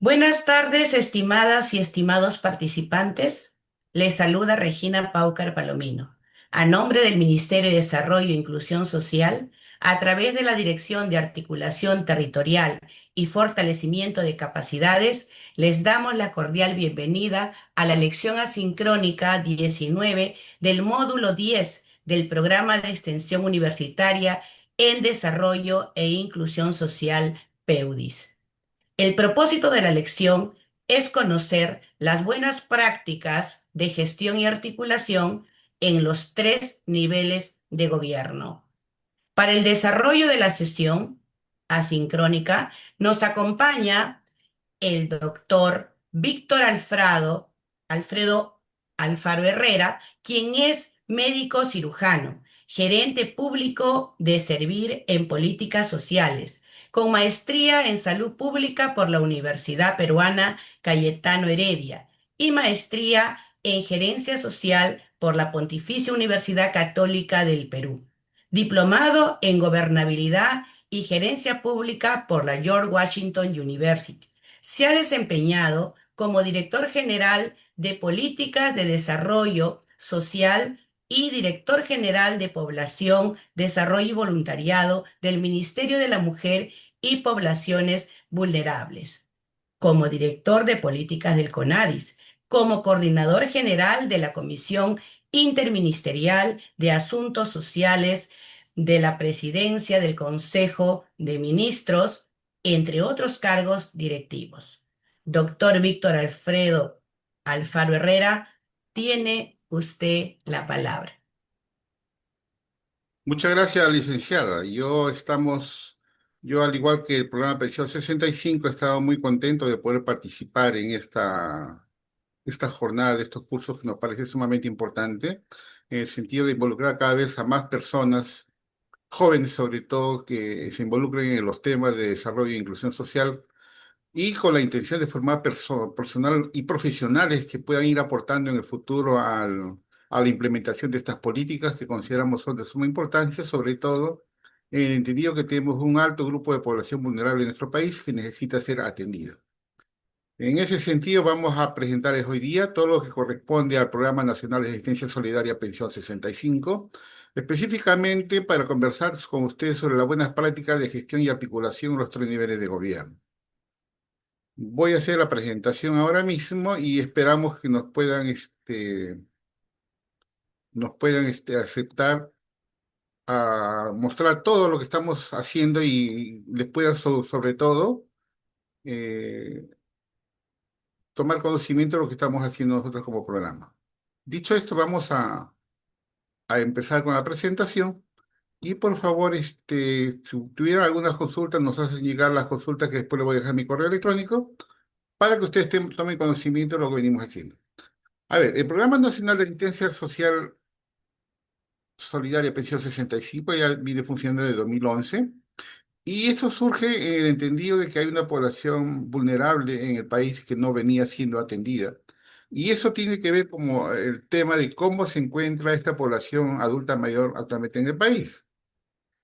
Buenas tardes, estimadas y estimados participantes. Les saluda Regina Paucar Palomino. A nombre del Ministerio de Desarrollo e Inclusión Social, a través de la Dirección de Articulación Territorial y Fortalecimiento de Capacidades, les damos la cordial bienvenida a la lección asincrónica 19 del módulo 10 del Programa de Extensión Universitaria en Desarrollo e Inclusión Social, PEUDIS. El propósito de la lección es conocer las buenas prácticas de gestión y articulación en los tres niveles de gobierno. Para el desarrollo de la sesión asincrónica nos acompaña el doctor Víctor Alfredo Alfaro Herrera, quien es médico cirujano, gerente público de Servir en Políticas Sociales, con maestría en Salud Pública por la Universidad Peruana Cayetano Heredia y maestría en Gerencia Social por la Pontificia Universidad Católica del Perú. Diplomado en Gobernabilidad y Gerencia Pública por la George Washington University. Se ha desempeñado como director general de Políticas de Desarrollo Social y director general de Población, Desarrollo y Voluntariado del Ministerio de la Mujer y Poblaciones Vulnerables, como director de Políticas del CONADIS, como coordinador general de la Comisión Interministerial de Asuntos Sociales de la Presidencia del Consejo de Ministros, entre otros cargos directivos. Doctor Víctor Alfredo Alfaro Herrera, tiene usted la palabra. Muchas gracias, licenciada. Yo al igual que el programa Pensión 65, he estado muy contento de poder participar en esta jornada de estos cursos que nos parece sumamente importante, en el sentido de involucrar cada vez a más personas, jóvenes sobre todo, que se involucren en los temas de desarrollo e inclusión social y con la intención de formar personal y profesionales que puedan ir aportando en el futuro a la implementación de estas políticas que consideramos son de suma importancia, sobre todo en el entendido que tenemos un alto grupo de población vulnerable en nuestro país que necesita ser atendido. En ese sentido, vamos a presentarles hoy día todo lo que corresponde al Programa Nacional de Asistencia Solidaria Pensión 65, específicamente para conversar con ustedes sobre las buenas prácticas de gestión y articulación en los tres niveles de gobierno. Voy a hacer la presentación ahora mismo y esperamos que nos puedan aceptar a mostrar todo lo que estamos haciendo y les puedan sobre todo eh, tomar conocimiento de lo que estamos haciendo nosotros como programa. Dicho esto, vamos a empezar con la presentación y por favor, si tuvieran algunas consultas, nos hacen llegar las consultas que después les voy a dejar mi correo electrónico para que ustedes tomen conocimiento de lo que venimos haciendo. A ver, el Programa Nacional de Asistencia Social Solidaria Pensión 65 ya viene funcionando desde 2011 y eso surge en el entendido de que hay una población vulnerable en el país que no venía siendo atendida. Y eso tiene que ver como el tema de cómo se encuentra esta población adulta mayor actualmente en el país.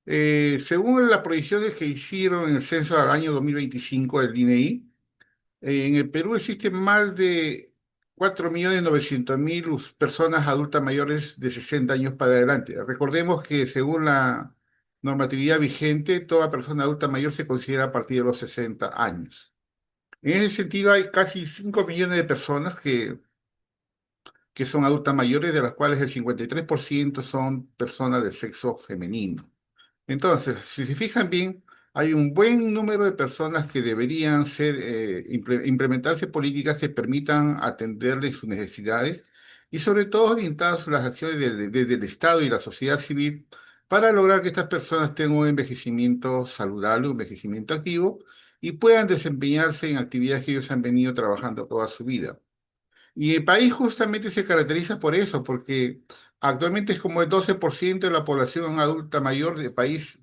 Según las proyecciones que hicieron en el censo del año 2025 del INEI, en el Perú existen más de 4.900.000 personas adultas mayores de 60 años para adelante. Recordemos que según la normatividad vigente, toda persona adulta mayor se considera a partir de los 60 años. En ese sentido, hay casi 5 millones de personas que son adultas mayores, de las cuales el 53% son personas de sexo femenino. Entonces, si se fijan bien, hay un buen número de personas que deberían implementarse políticas que permitan atenderles sus necesidades y sobre todo orientadas a las acciones desde el Estado y la sociedad civil para lograr que estas personas tengan un envejecimiento saludable, un envejecimiento activo y puedan desempeñarse en actividades que ellos han venido trabajando toda su vida. Y el país justamente se caracteriza por eso, porque actualmente es como el 12% de la población adulta mayor del país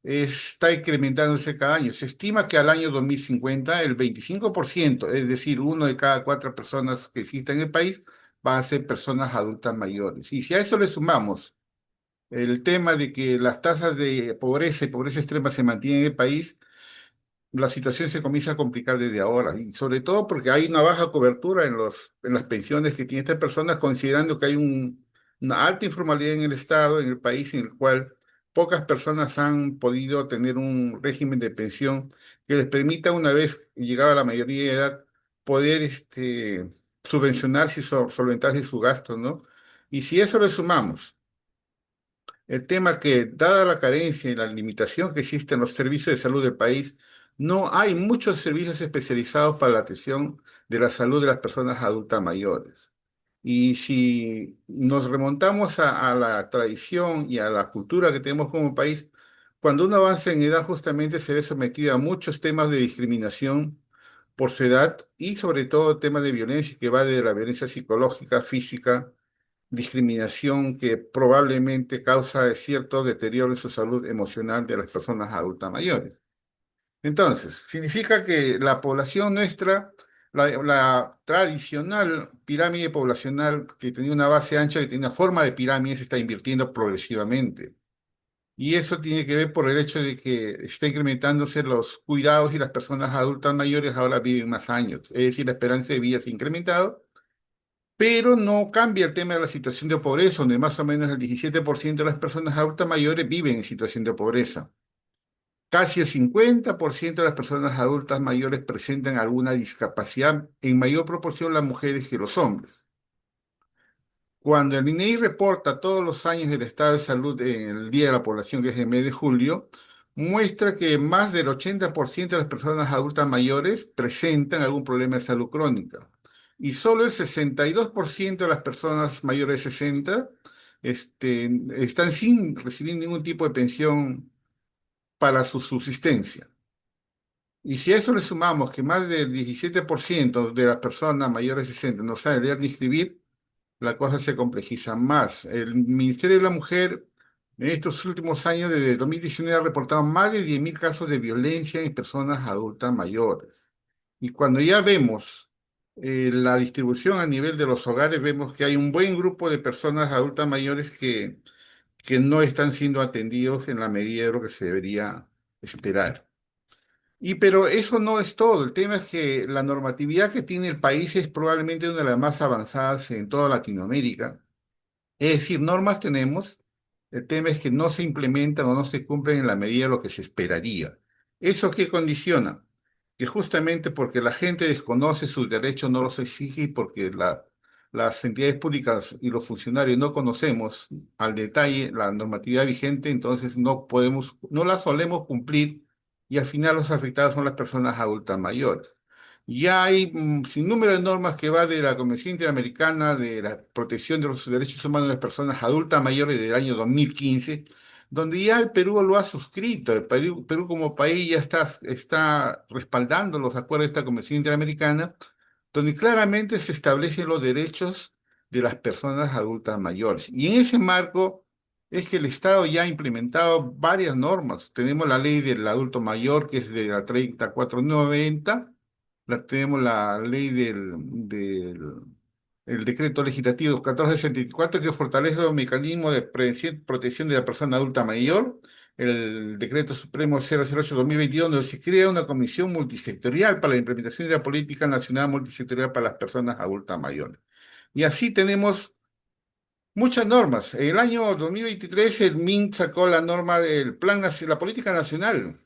está incrementándose cada año. Se estima que al año 2050 el 25%, es decir, uno de cada cuatro personas que existan en el país, van a ser personas adultas mayores. Y si a eso le sumamos el tema de que las tasas de pobreza y pobreza extrema se mantienen en el país, la situación se comienza a complicar desde ahora, y sobre todo porque hay una baja cobertura en las pensiones que tienen estas personas, considerando que hay una alta informalidad en el Estado, en el país, en el cual pocas personas han podido tener un régimen de pensión que les permita, una vez llegada a la mayoría de edad, poder subvencionarse y solventarse sus gastos, ¿no? Y si eso le sumamos el tema que, dada la carencia y la limitación que existe en los servicios de salud del país, no hay muchos servicios especializados para la atención de la salud de las personas adultas mayores. Y si nos remontamos a la tradición y a la cultura que tenemos como país, cuando uno avanza en edad justamente se ve sometido a muchos temas de discriminación por su edad y sobre todo temas de violencia que va desde la violencia psicológica, física, discriminación que probablemente causa cierto deterioro en su salud emocional de las personas adultas mayores. Entonces, significa que la población nuestra, la tradicional pirámide poblacional que tenía una base ancha, que tenía una forma de pirámide, se está invirtiendo progresivamente. Y eso tiene que ver por el hecho de que está incrementándose los cuidados y las personas adultas mayores ahora viven más años. Es decir, la esperanza de vida se ha incrementado, pero no cambia el tema de la situación de pobreza, donde más o menos el 17% de las personas adultas mayores viven en situación de pobreza. Casi el 50% de las personas adultas mayores presentan alguna discapacidad, en mayor proporción las mujeres que los hombres. Cuando el INEI reporta todos los años el estado de salud en el Día de la Población, que es el mes de julio, muestra que más del 80% de las personas adultas mayores presentan algún problema de salud crónica. Y solo el 62% de las personas mayores de 60 están sin recibir ningún tipo de pensión para su subsistencia. Y si a eso le sumamos que más del 17% de las personas mayores de 60 no saben leer ni escribir, la cosa se complejiza más. El Ministerio de la Mujer en estos últimos años, desde 2019, ha reportado más de 10.000 casos de violencia en personas adultas mayores. Y cuando ya vemos la distribución a nivel de los hogares, vemos que hay un buen grupo de personas adultas mayores que no están siendo atendidos en la medida de lo que se debería esperar. Y pero eso no es todo. El tema es que la normatividad que tiene el país es probablemente una de las más avanzadas en toda Latinoamérica. Es decir, normas tenemos, el tema es que no se implementan o no se cumplen en la medida de lo que se esperaría. ¿Eso qué condiciona? Que justamente porque la gente desconoce sus derechos, no los exige y porque las entidades públicas y los funcionarios no conocemos al detalle la normatividad vigente, entonces no podemos, no la solemos cumplir y al final los afectados son las personas adultas mayores. Ya hay sin número de normas que va de la Convención Interamericana de la Protección de los Derechos Humanos de las Personas Adultas Mayores del año 2015, donde ya el Perú lo ha suscrito. El Perú como país ya está respaldando los acuerdos de esta Convención Interamericana, donde claramente se establecen los derechos de las personas adultas mayores. Y en ese marco es que el Estado ya ha implementado varias normas. Tenemos la ley del adulto mayor, que es de la 3490, tenemos la ley el decreto legislativo 1464 que fortalece los mecanismos de prevención, protección de la persona adulta mayor, el decreto supremo 008-2022, donde se crea una comisión multisectorial para la implementación de la política nacional multisectorial para las personas adultas mayores. Y así tenemos muchas normas. En el año 2023 el MIN sacó la norma del la política nacional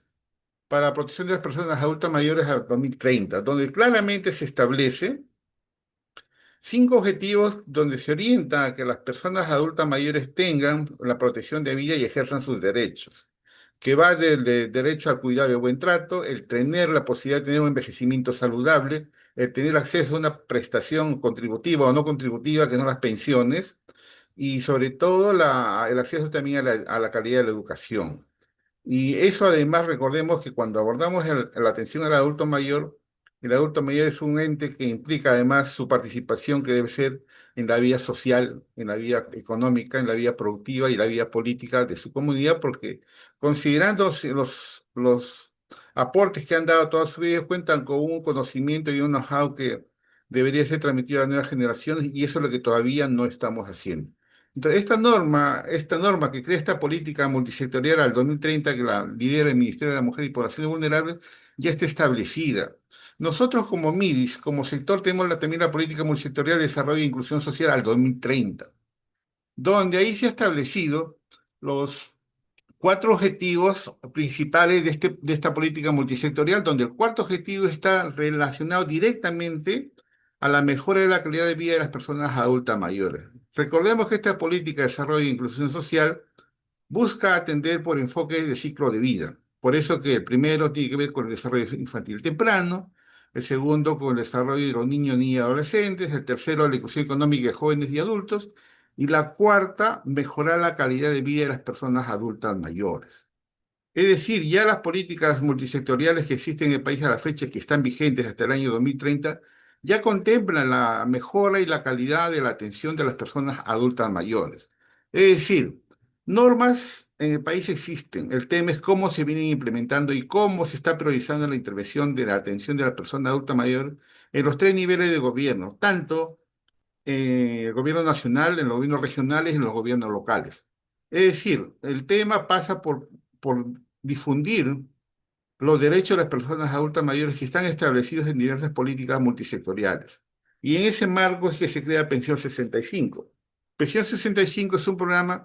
para la protección de las personas adultas mayores al 2030, donde claramente se establece 5 objetivos donde se orienta a que las personas adultas mayores tengan la protección de vida y ejerzan sus derechos, que va desde el derecho al cuidado y al buen trato, el tener la posibilidad de tener un envejecimiento saludable, el tener acceso a una prestación contributiva o no contributiva, que son las pensiones, y sobre todo el acceso también a la calidad de la educación. Y eso además recordemos que cuando abordamos la atención al adulto mayor, el adulto mayor es un ente que implica además su participación que debe ser en la vida social, en la vida económica, en la vida productiva y la vida política de su comunidad, porque considerando los aportes que han dado toda su vida, cuentan con un conocimiento y un know-how que debería ser transmitido a las nuevas generaciones y eso es lo que todavía no estamos haciendo. Entonces, esta norma que crea esta política multisectorial al 2030, que la lidera el Ministerio de la Mujer y Poblaciones Vulnerables, ya está establecida. Nosotros como MIDIS, como sector, tenemos también la política multisectorial de desarrollo e inclusión social al 2030, donde ahí se ha establecido los cuatro objetivos principales de esta política multisectorial, donde el cuarto objetivo está relacionado directamente a la mejora de la calidad de vida de las personas adultas mayores. Recordemos que esta política de desarrollo e inclusión social busca atender por enfoque de ciclo de vida. Por eso que el primero tiene que ver con el desarrollo infantil temprano, el segundo con el desarrollo de los niños, niñas y adolescentes, el tercero la inclusión económica de jóvenes y adultos, y la cuarta, mejorar la calidad de vida de las personas adultas mayores. Es decir, ya las políticas multisectoriales que existen en el país a la fecha, que están vigentes hasta el año 2030, ya contemplan la mejora y la calidad de la atención de las personas adultas mayores. Es decir, normas en el país existen. El tema es cómo se vienen implementando y cómo se está priorizando la intervención de la atención de la persona adulta mayor en los tres niveles de gobierno, tanto el gobierno nacional, en los gobiernos regionales y en los gobiernos locales. Es decir, el tema pasa por difundir los derechos de las personas adultas mayores que están establecidos en diversas políticas multisectoriales. Y en ese marco es que se crea Pensión 65. Pensión 65 es un programa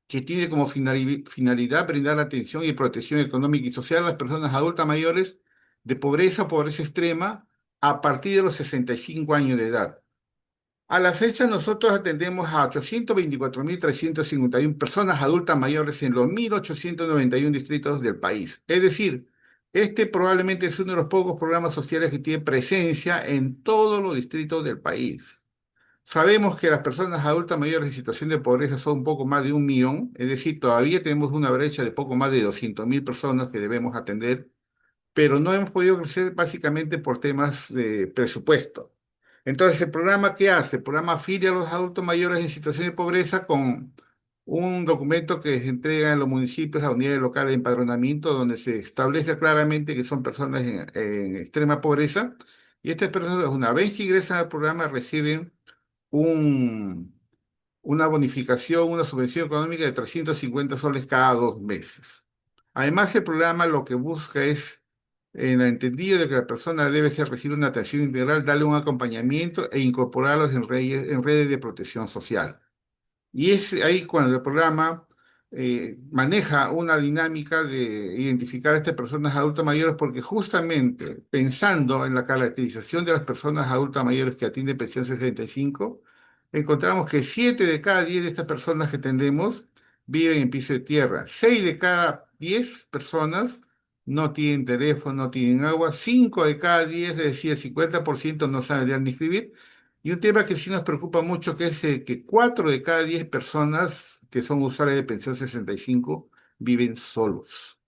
que tiene como finalidad brindar atención y protección económica y social a las personas adultas mayores de pobreza o pobreza extrema a partir de los 65 años de edad. A la fecha nosotros atendemos a 824.351 personas adultas mayores en los 1.891 distritos del país. Es decir, este probablemente es uno de los pocos programas sociales que tiene presencia en todos los distritos del país. Sabemos que las personas adultas mayores en situación de pobreza son un poco más de 1 millón, es decir, todavía tenemos una brecha de poco más de 200.000 personas que debemos atender, pero no hemos podido crecer básicamente por temas de presupuesto. Entonces, ¿el programa qué hace? El programa afilia a los adultos mayores en situación de pobreza con un documento que se entrega en los municipios a unidades locales de empadronamiento, donde se establece claramente que son personas en extrema pobreza. Y estas personas, una vez que ingresan al programa, reciben un, una bonificación, una subvención económica de 350 soles cada 2 meses. Además, el programa lo que busca es, en el entendido de que la persona debe ser, recibir una atención integral, darle un acompañamiento e incorporarlos en redes de protección social. Y es ahí cuando el programa maneja una dinámica de identificar a estas personas adultas mayores, porque justamente pensando en la caracterización de las personas adultas mayores que atienden pensión 65, encontramos que 7 de cada 10 de estas personas que atendemos viven en piso de tierra. 6 de cada 10 personas no tienen teléfono, no tienen agua. 5 de cada 10, es decir, el 50% no saben leer ni escribir. Y un tema que sí nos preocupa mucho, que es que 4 de cada 10 personas que son usuarios de pensión 65 viven solos.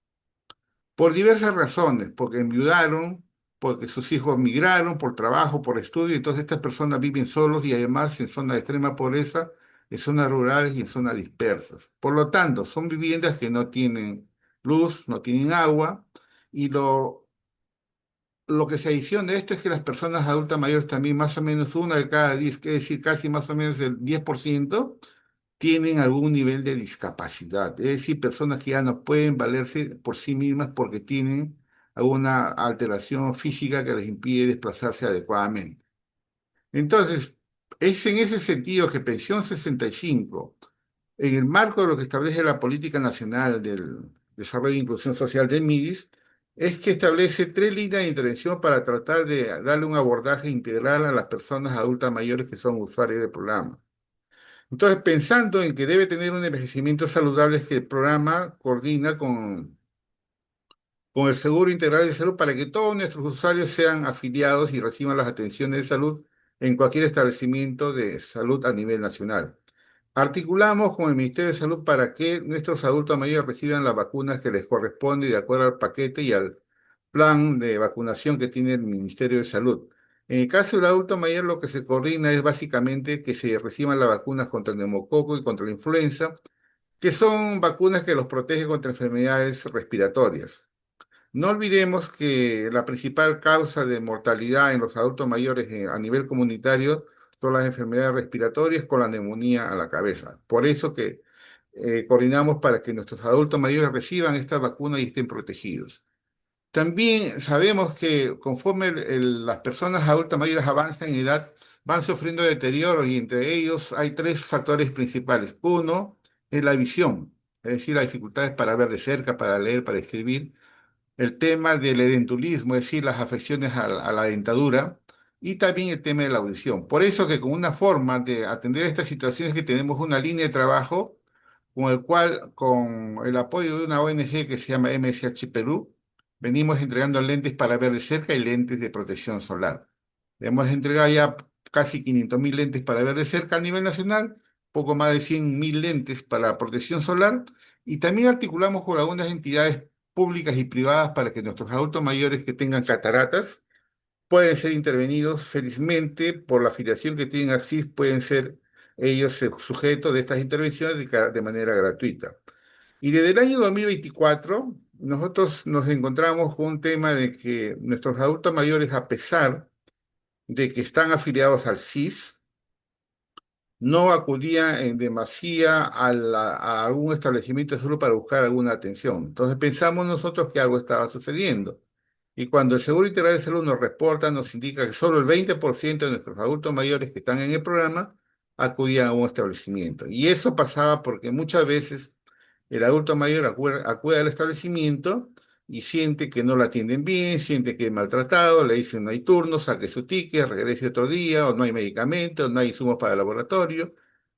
Por diversas razones, porque enviudaron, porque sus hijos migraron por trabajo, por estudio, entonces estas personas viven solos y además en zonas de extrema pobreza, en zonas rurales y en zonas dispersas. Por lo tanto, son viviendas que no tienen luz, no tienen agua, y lo que se adiciona a esto es que las personas adultas mayores también, más o menos una de cada 10, es decir, casi más o menos el 10%, tienen algún nivel de discapacidad. Es decir, personas que ya no pueden valerse por sí mismas porque tienen alguna alteración física que les impide desplazarse adecuadamente. Entonces, es en ese sentido que Pensión 65, en el marco de lo que establece la Política Nacional del Desarrollo e Inclusión Social del MIDIS, es que establece tres líneas de intervención para tratar de darle un abordaje integral a las personas adultas mayores que son usuarios del programa. Entonces, pensando en que debe tener un envejecimiento saludable, es que el programa coordina con el Seguro Integral de Salud para que todos nuestros usuarios sean afiliados y reciban las atenciones de salud en cualquier establecimiento de salud a nivel nacional. Articulamos con el Ministerio de Salud para que nuestros adultos mayores reciban las vacunas que les corresponde de acuerdo al paquete y al plan de vacunación que tiene el Ministerio de Salud. En el caso del adulto mayor, lo que se coordina es básicamente que se reciban las vacunas contra el neumococo y contra la influenza, que son vacunas que los protegen contra enfermedades respiratorias. No olvidemos que la principal causa de mortalidad en los adultos mayores a nivel comunitario son las enfermedades respiratorias con la neumonía a la cabeza. Por eso que coordinamos para que nuestros adultos mayores reciban esta vacuna y estén protegidos. También sabemos que conforme las personas adultas mayores avanzan en edad, van sufriendo deterioro y entre ellos hay tres factores principales. Uno es la visión, es decir, las dificultades para ver de cerca, para leer, para escribir. El tema del edentulismo, es decir, las afecciones a la dentadura. Y también el tema de la audición. Por eso que con una forma de atender estas situaciones que tenemos una línea de trabajo con el cual, con el apoyo de una ONG que se llama MSH Perú, venimos entregando lentes para ver de cerca y lentes de protección solar. Hemos entregado ya casi 500.000 lentes para ver de cerca a nivel nacional, poco más de 100.000 lentes para protección solar, y también articulamos con algunas entidades públicas y privadas para que nuestros adultos mayores que tengan cataratas pueden ser intervenidos felizmente por la afiliación que tienen a CIS, pueden ser ellos sujetos de estas intervenciones de manera gratuita. Y desde el año 2024, nosotros nos encontramos con un tema de que nuestros adultos mayores, a pesar de que están afiliados al CIS, no acudían en demasía a algún establecimiento de salud para buscar alguna atención. Entonces pensamos nosotros que algo estaba sucediendo. Y cuando el Seguro Integral de Salud nos reporta, nos indica que solo el 20% de nuestros adultos mayores que están en el programa acudían a un establecimiento. Y eso pasaba porque muchas veces el adulto mayor acude al establecimiento y siente que no la atienden bien, siente que es maltratado, le dicen no hay turno, saque su ticket, regrese otro día, o no hay medicamentos, no hay insumos para el laboratorio.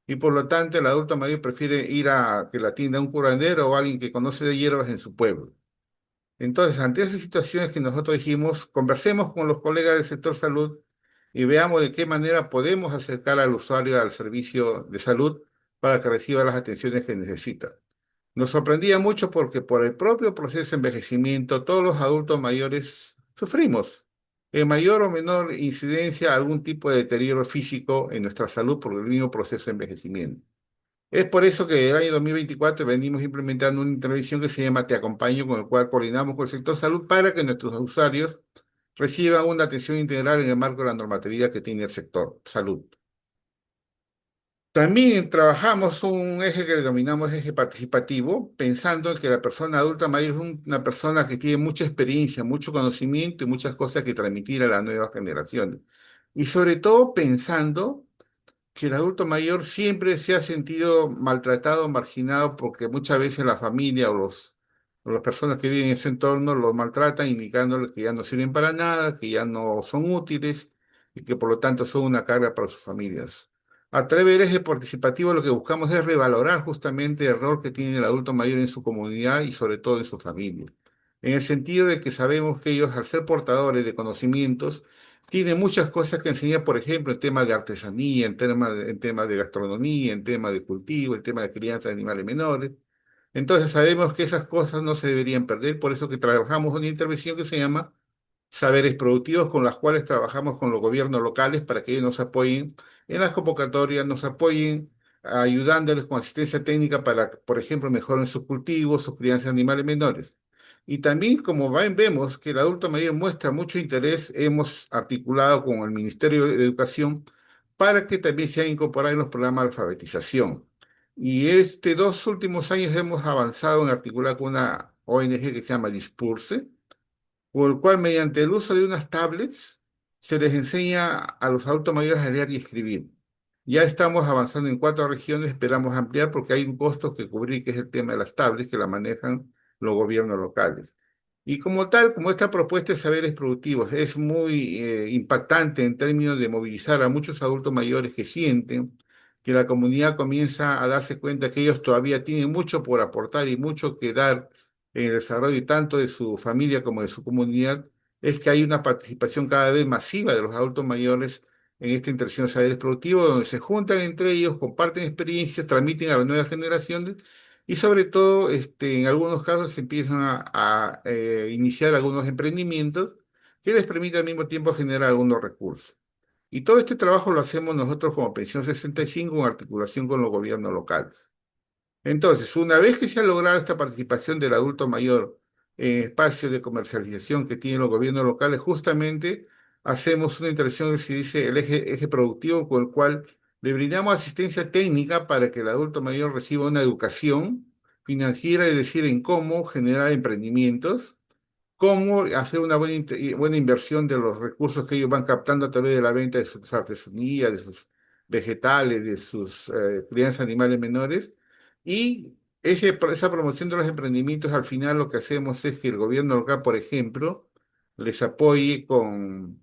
Y por lo tanto el adulto mayor prefiere ir a que la atienda un curandero o alguien que conoce de hierbas en su pueblo. Entonces, ante esas situaciones que nosotros dijimos, conversemos con los colegas del sector salud y veamos de qué manera podemos acercar al usuario al servicio de salud para que reciba las atenciones que necesita. Nos sorprendía mucho porque por el propio proceso de envejecimiento, todos los adultos mayores sufrimos en mayor o menor incidencia algún tipo de deterioro físico en nuestra salud por el mismo proceso de envejecimiento. Es por eso que el año 2024 venimos implementando una intervención que se llama Te Acompaño, con el cual coordinamos con el sector salud para que nuestros usuarios reciban una atención integral en el marco de la normatividad que tiene el sector salud. También trabajamos un eje que denominamos eje participativo, pensando en que la persona adulta mayor es una persona que tiene mucha experiencia, mucho conocimiento y muchas cosas que transmitir a las nuevas generaciones. Y sobre todo pensando que el adulto mayor siempre se ha sentido maltratado, marginado, porque muchas veces la familia o las personas que viven en ese entorno lo maltratan, indicándole que ya no sirven para nada, que ya no son útiles y que por lo tanto son una carga para sus familias. A través del eje participativo lo que buscamos es revalorar justamente el rol que tiene el adulto mayor en su comunidad y sobre todo en su familia. En el sentido de que sabemos que ellos, al ser portadores de conocimientos, tiene muchas cosas que enseñar, por ejemplo, en temas de artesanía, en temas de gastronomía, en temas de cultivo, en temas de crianza de animales menores. Entonces sabemos que esas cosas no se deberían perder, por eso que trabajamos una intervención que se llama Saberes Productivos, con las cuales trabajamos con los gobiernos locales para que ellos nos apoyen en las convocatorias, nos apoyen ayudándoles con asistencia técnica para, por ejemplo, mejoren sus cultivos, sus crianzas de animales menores. Y también, como vemos que el adulto mayor muestra mucho interés, hemos articulado con el Ministerio de Educación para que también se incorporado en los programas de alfabetización. Y este 2 últimos años hemos avanzado en articular con una ONG que se llama Dispulse, por el cual mediante el uso de unas tablets se les enseña a los adultos mayores a leer y escribir. Ya estamos avanzando en 4 regiones, esperamos ampliar porque hay un costo que cubrir, que es el tema de las tablets que la manejan los gobiernos locales. Y como tal, como esta propuesta de saberes productivos es muy impactante en términos de movilizar a muchos adultos mayores que sienten que la comunidad comienza a darse cuenta que ellos todavía tienen mucho por aportar y mucho que dar en el desarrollo tanto de su familia como de su comunidad, es que hay una participación cada vez masiva de los adultos mayores en esta interacción de saberes productivos, donde se juntan entre ellos, comparten experiencias, transmiten a las nuevas generaciones y sobre todo, en algunos casos se empiezan a iniciar algunos emprendimientos que les permiten al mismo tiempo generar algunos recursos. Y todo este trabajo lo hacemos nosotros como Pensión 65 en articulación con los gobiernos locales. Entonces, una vez que se ha logrado esta participación del adulto mayor en espacios de comercialización que tienen los gobiernos locales, justamente hacemos una interacción que se dice el eje productivo, con el cual le brindamos asistencia técnica para que el adulto mayor reciba una educación financiera, es decir, en cómo generar emprendimientos, cómo hacer una buena inversión de los recursos que ellos van captando a través de la venta de sus artesanías, de sus vegetales, de sus crianzas de animales menores. Y esa promoción de los emprendimientos, al final lo que hacemos es que el gobierno local, por ejemplo, les apoye con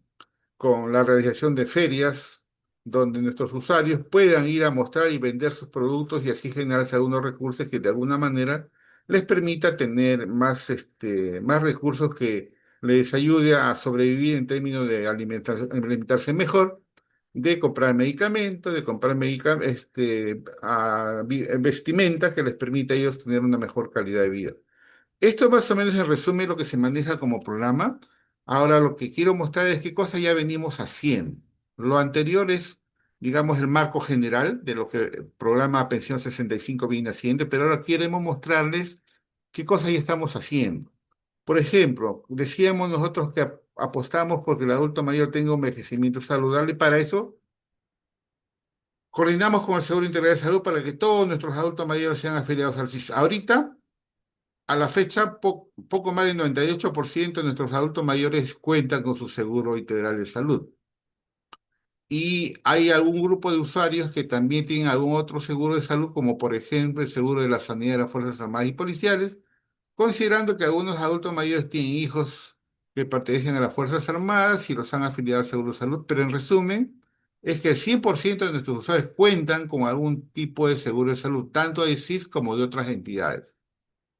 la realización de ferias donde nuestros usuarios puedan ir a mostrar y vender sus productos y así generarse algunos recursos que de alguna manera les permita tener más recursos que les ayude a sobrevivir en términos de alimentarse mejor, de comprar medicamentos, de comprar vestimenta que les permita a ellos tener una mejor calidad de vida. Esto más o menos en resumen lo que se maneja como programa. Ahora lo que quiero mostrar es qué cosas ya venimos haciendo. Lo anterior es, digamos, el marco general de lo que el programa Pensión 65 viene haciendo, pero ahora queremos mostrarles qué cosas ya estamos haciendo. Por ejemplo, decíamos nosotros que apostamos porque el adulto mayor tenga un envejecimiento saludable y para eso coordinamos con el Seguro Integral de Salud para que todos nuestros adultos mayores sean afiliados al SIS. Ahorita a la fecha, poco más del 98% de nuestros adultos mayores cuentan con su seguro integral de salud. Y hay algún grupo de usuarios que también tienen algún otro seguro de salud, como por ejemplo el seguro de la sanidad de las Fuerzas Armadas y Policiales, considerando que algunos adultos mayores tienen hijos que pertenecen a las Fuerzas Armadas y los han afiliado al seguro de salud. Pero en resumen, es que el 100% de nuestros usuarios cuentan con algún tipo de seguro de salud, tanto de SIS como de otras entidades.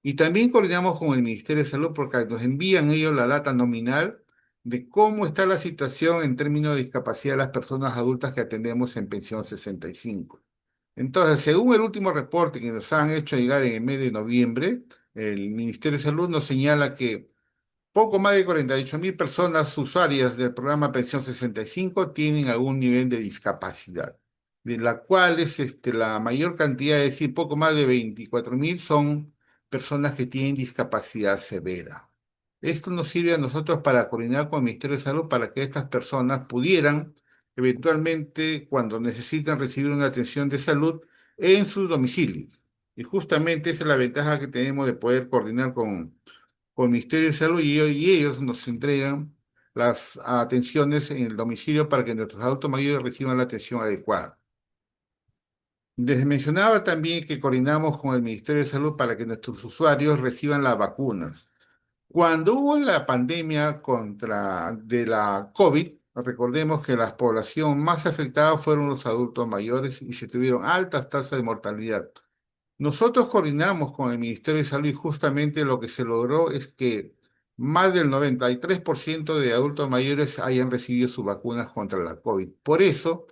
Y también coordinamos con el Ministerio de Salud porque nos envían ellos la data nominal de cómo está la situación en términos de discapacidad de las personas adultas que atendemos en pensión 65. Entonces, según el último reporte que nos han hecho llegar en el mes de noviembre, el Ministerio de Salud nos señala que poco más de 48.000 personas usuarias del programa Pensión 65 tienen algún nivel de discapacidad, de la cual es la mayor cantidad, es decir, poco más de 24.000 son personas que tienen discapacidad severa. Esto nos sirve a nosotros para coordinar con el Ministerio de Salud para que estas personas pudieran, eventualmente, cuando necesitan recibir una atención de salud, en sus domicilios. Y justamente esa es la ventaja que tenemos de poder coordinar con el Ministerio de Salud y ellos nos entregan las atenciones en el domicilio para que nuestros adultos mayores reciban la atención adecuada. Les mencionaba también que coordinamos con el Ministerio de Salud para que nuestros usuarios reciban las vacunas. Cuando hubo la pandemia de la COVID, recordemos que la población más afectada fueron los adultos mayores y se tuvieron altas tasas de mortalidad. Nosotros coordinamos con el Ministerio de Salud y justamente lo que se logró es que más del 93% de adultos mayores hayan recibido sus vacunas contra la COVID. Por eso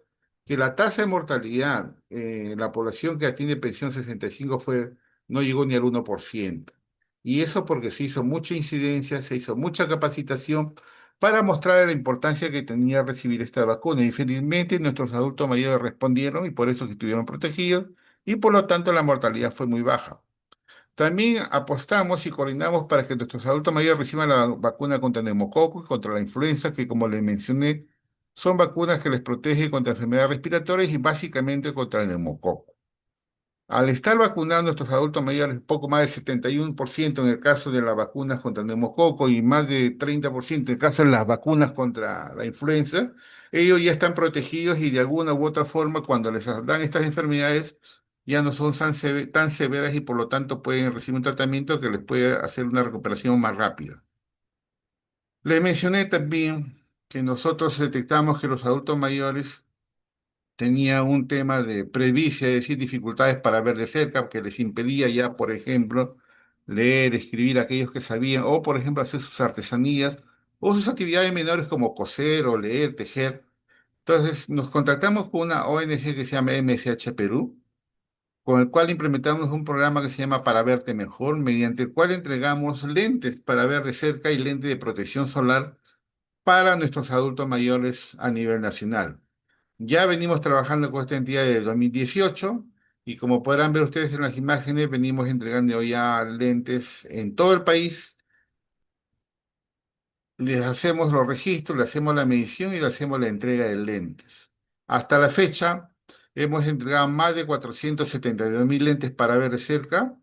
que la tasa de mortalidad en la población que atiende pensión 65 no llegó ni al 1%. Y eso porque se hizo mucha incidencia, se hizo mucha capacitación para mostrar la importancia que tenía recibir esta vacuna. Infelizmente nuestros adultos mayores respondieron y por eso que estuvieron protegidos y por lo tanto la mortalidad fue muy baja. También apostamos y coordinamos para que nuestros adultos mayores reciban la vacuna contra el neumococo y contra la influenza, que como les mencioné, son vacunas que les protegen contra enfermedades respiratorias y básicamente contra el neumococo. Al estar vacunados nuestros adultos mayores, poco más del 71% en el caso de las vacunas contra el neumococo y más de 30% en el caso de las vacunas contra la influenza, ellos ya están protegidos y de alguna u otra forma cuando les dan estas enfermedades ya no son tan severas y por lo tanto pueden recibir un tratamiento que les puede hacer una recuperación más rápida. Les mencioné también que nosotros detectamos que los adultos mayores tenía un tema de presbicia, es decir, dificultades para ver de cerca, que les impedía ya, por ejemplo, leer, escribir aquellos que sabían, o por ejemplo, hacer sus artesanías, o sus actividades menores como coser o leer, tejer. Entonces, nos contactamos con una ONG que se llama MSH Perú, con el cual implementamos un programa que se llama Para Verte Mejor, mediante el cual entregamos lentes para ver de cerca y lentes de protección solar para nuestros adultos mayores a nivel nacional. Ya venimos trabajando con esta entidad desde el 2018 y como podrán ver ustedes en las imágenes, venimos entregando ya lentes en todo el país. Les hacemos los registros, le hacemos la medición y le hacemos la entrega de lentes. Hasta la fecha, hemos entregado más de 472.000 lentes para ver de cerca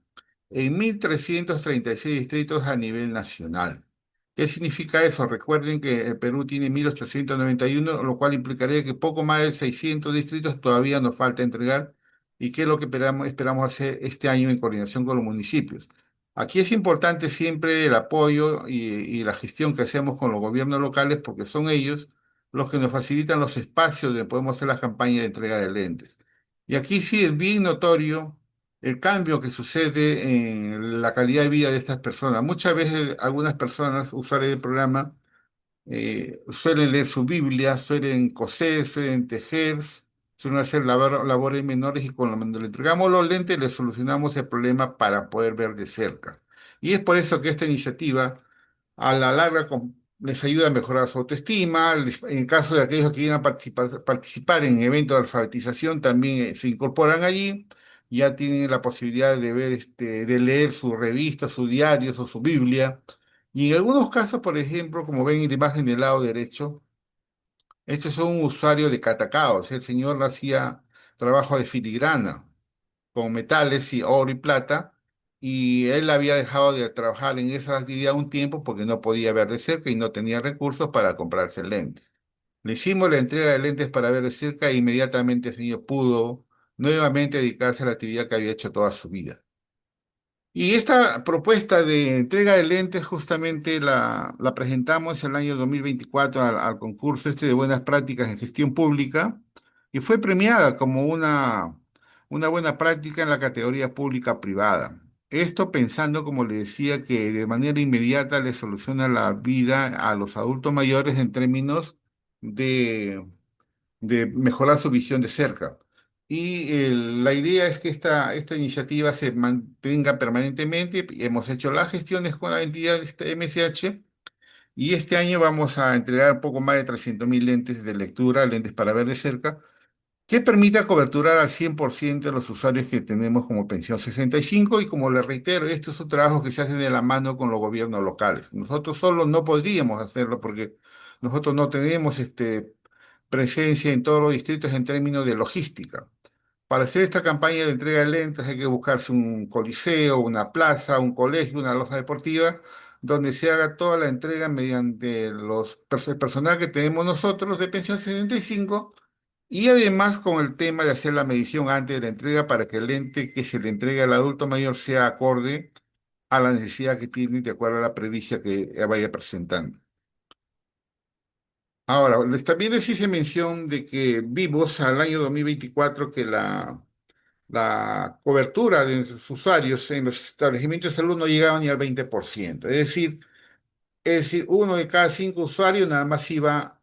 en 1.336 distritos a nivel nacional. ¿Qué significa eso? Recuerden que el Perú tiene 1891, lo cual implicaría que poco más de 600 distritos todavía nos falta entregar y qué es lo que esperamos hacer este año en coordinación con los municipios. Aquí es importante siempre el apoyo y la gestión que hacemos con los gobiernos locales porque son ellos los que nos facilitan los espacios donde podemos hacer las campañas de entrega de lentes. Y aquí sí es bien notorio el cambio que sucede en la calidad de vida de estas personas. Muchas veces algunas personas, usuarios del programa, suelen leer su Biblia, suelen coser, suelen tejer, suelen hacer labores menores y cuando le entregamos los lentes le solucionamos el problema para poder ver de cerca. Y es por eso que esta iniciativa a la larga les ayuda a mejorar su autoestima. En caso de aquellos que quieran participar en eventos de alfabetización, también se incorporan allí. Ya tienen la posibilidad de ver, de leer sus revistas, sus diarios o su Biblia. Y en algunos casos, por ejemplo, como ven en la imagen del lado derecho, este es un usuario de catacaos. El señor hacía trabajo de filigrana con metales y oro y plata, y él había dejado de trabajar en esa actividad un tiempo porque no podía ver de cerca y no tenía recursos para comprarse lentes. Le hicimos la entrega de lentes para ver de cerca e inmediatamente el señor pudo nuevamente dedicarse a la actividad que había hecho toda su vida. Y esta propuesta de entrega de lentes justamente la presentamos el año 2024 al concurso de buenas prácticas en gestión pública y fue premiada como una buena práctica en la categoría pública privada. Esto pensando, como le decía, que de manera inmediata le soluciona la vida a los adultos mayores en términos de de mejorar su visión de cerca. Y la idea es que esta iniciativa se mantenga permanentemente. Hemos hecho las gestiones con la entidad de este MSH y este año vamos a entregar un poco más de 300.000 lentes de lectura, lentes para ver de cerca, que permita coberturar al 100% de los usuarios que tenemos como pensión 65 y como le reitero, esto es un trabajo que se hace de la mano con los gobiernos locales. Nosotros solo no podríamos hacerlo porque nosotros no tenemos presencia en todos los distritos en términos de logística. Para hacer esta campaña de entrega de lentes hay que buscarse un coliseo, una plaza, un colegio, una loja deportiva, donde se haga toda la entrega mediante el personal que tenemos nosotros de pensión 65 y además con el tema de hacer la medición antes de la entrega para que el lente que se le entregue al adulto mayor sea acorde a la necesidad que tiene de acuerdo a la previsión que vaya presentando. Ahora, también les hice mención de que vimos al año 2024 que la cobertura de sus usuarios en los establecimientos de salud no llegaba ni al 20%. Es decir, uno de cada cinco usuarios nada más iba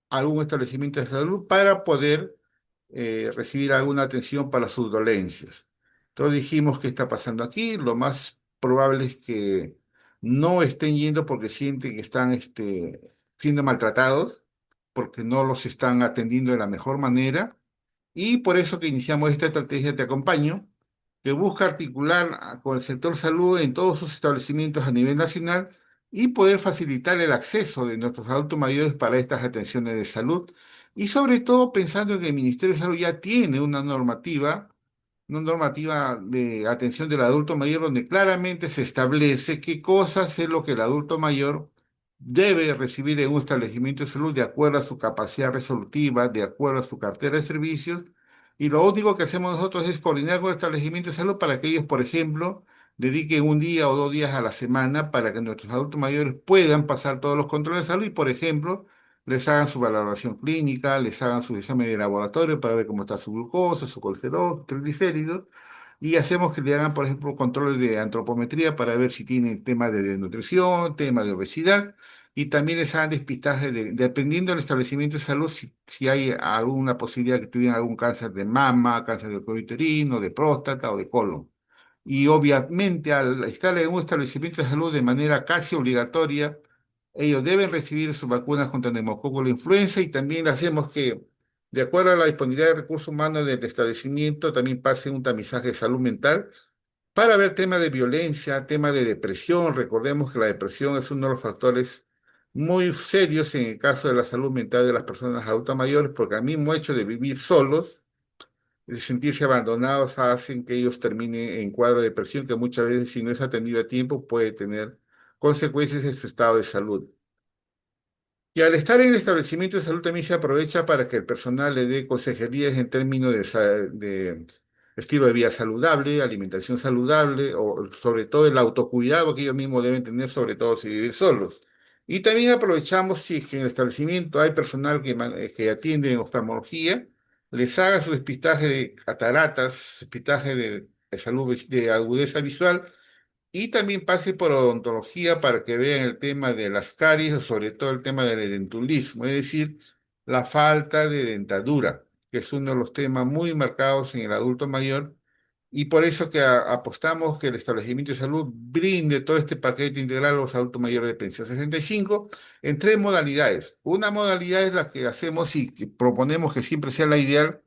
a algún establecimiento de salud para poder recibir alguna atención para sus dolencias. Entonces dijimos, ¿qué está pasando aquí? Lo más probable es que no estén yendo porque sienten que están siendo maltratados, porque no los están atendiendo de la mejor manera y por eso que iniciamos esta estrategia Te Acompaño, que busca articular con el sector salud en todos sus establecimientos a nivel nacional y poder facilitar el acceso de nuestros adultos mayores para estas atenciones de salud. Y sobre todo pensando en que el Ministerio de Salud ya tiene una normativa de atención del adulto mayor donde claramente se establece qué cosas es lo que el adulto mayor debe recibir en un establecimiento de salud de acuerdo a su capacidad resolutiva, de acuerdo a su cartera de servicios. Y lo único que hacemos nosotros es coordinar con el establecimiento de salud para que ellos, por ejemplo, dediquen un día o 2 días a la semana para que nuestros adultos mayores puedan pasar todos los controles de salud y, por ejemplo, les hagan su valoración clínica, les hagan su examen de laboratorio para ver cómo está su glucosa, su colesterol, triglicéridos, y hacemos que le hagan, por ejemplo, controles de antropometría para ver si tienen temas de desnutrición, temas de obesidad, y también les hagan depistaje dependiendo del establecimiento de salud, si hay alguna posibilidad que tuvieran algún cáncer de mama, cáncer de cuello uterino, de próstata o de colon. Y obviamente al estar en un establecimiento de salud de manera casi obligatoria, ellos deben recibir sus vacunas contra el neumococo de la influenza y también hacemos que, de acuerdo a la disponibilidad de recursos humanos del establecimiento, también pase un tamizaje de salud mental para ver temas de violencia, temas de depresión. Recordemos que la depresión es uno de los factores muy serios en el caso de la salud mental de las personas adultas mayores, porque al mismo hecho de vivir solos, de sentirse abandonados hacen que ellos terminen en cuadro de depresión que muchas veces si no es atendido a tiempo puede tener consecuencias de su estado de salud. Y al estar en el establecimiento de salud también se aprovecha para que el personal le dé consejerías en términos de estilo de vida saludable, alimentación saludable, o sobre todo el autocuidado que ellos mismos deben tener, sobre todo si viven solos. Y también aprovechamos si es que en el establecimiento hay personal que atiende en oftalmología, les haga su despistaje de cataratas, despistaje de salud, de agudeza visual, y también pase por odontología para que vean el tema de las caries, o sobre todo el tema del edentulismo, es decir, la falta de dentadura, que es uno de los temas muy marcados en el adulto mayor, y por eso que apostamos que el establecimiento de salud brinde todo este paquete integral a los adultos mayores de pensión 65 en tres modalidades. Una modalidad es la que hacemos y que proponemos que siempre sea la ideal,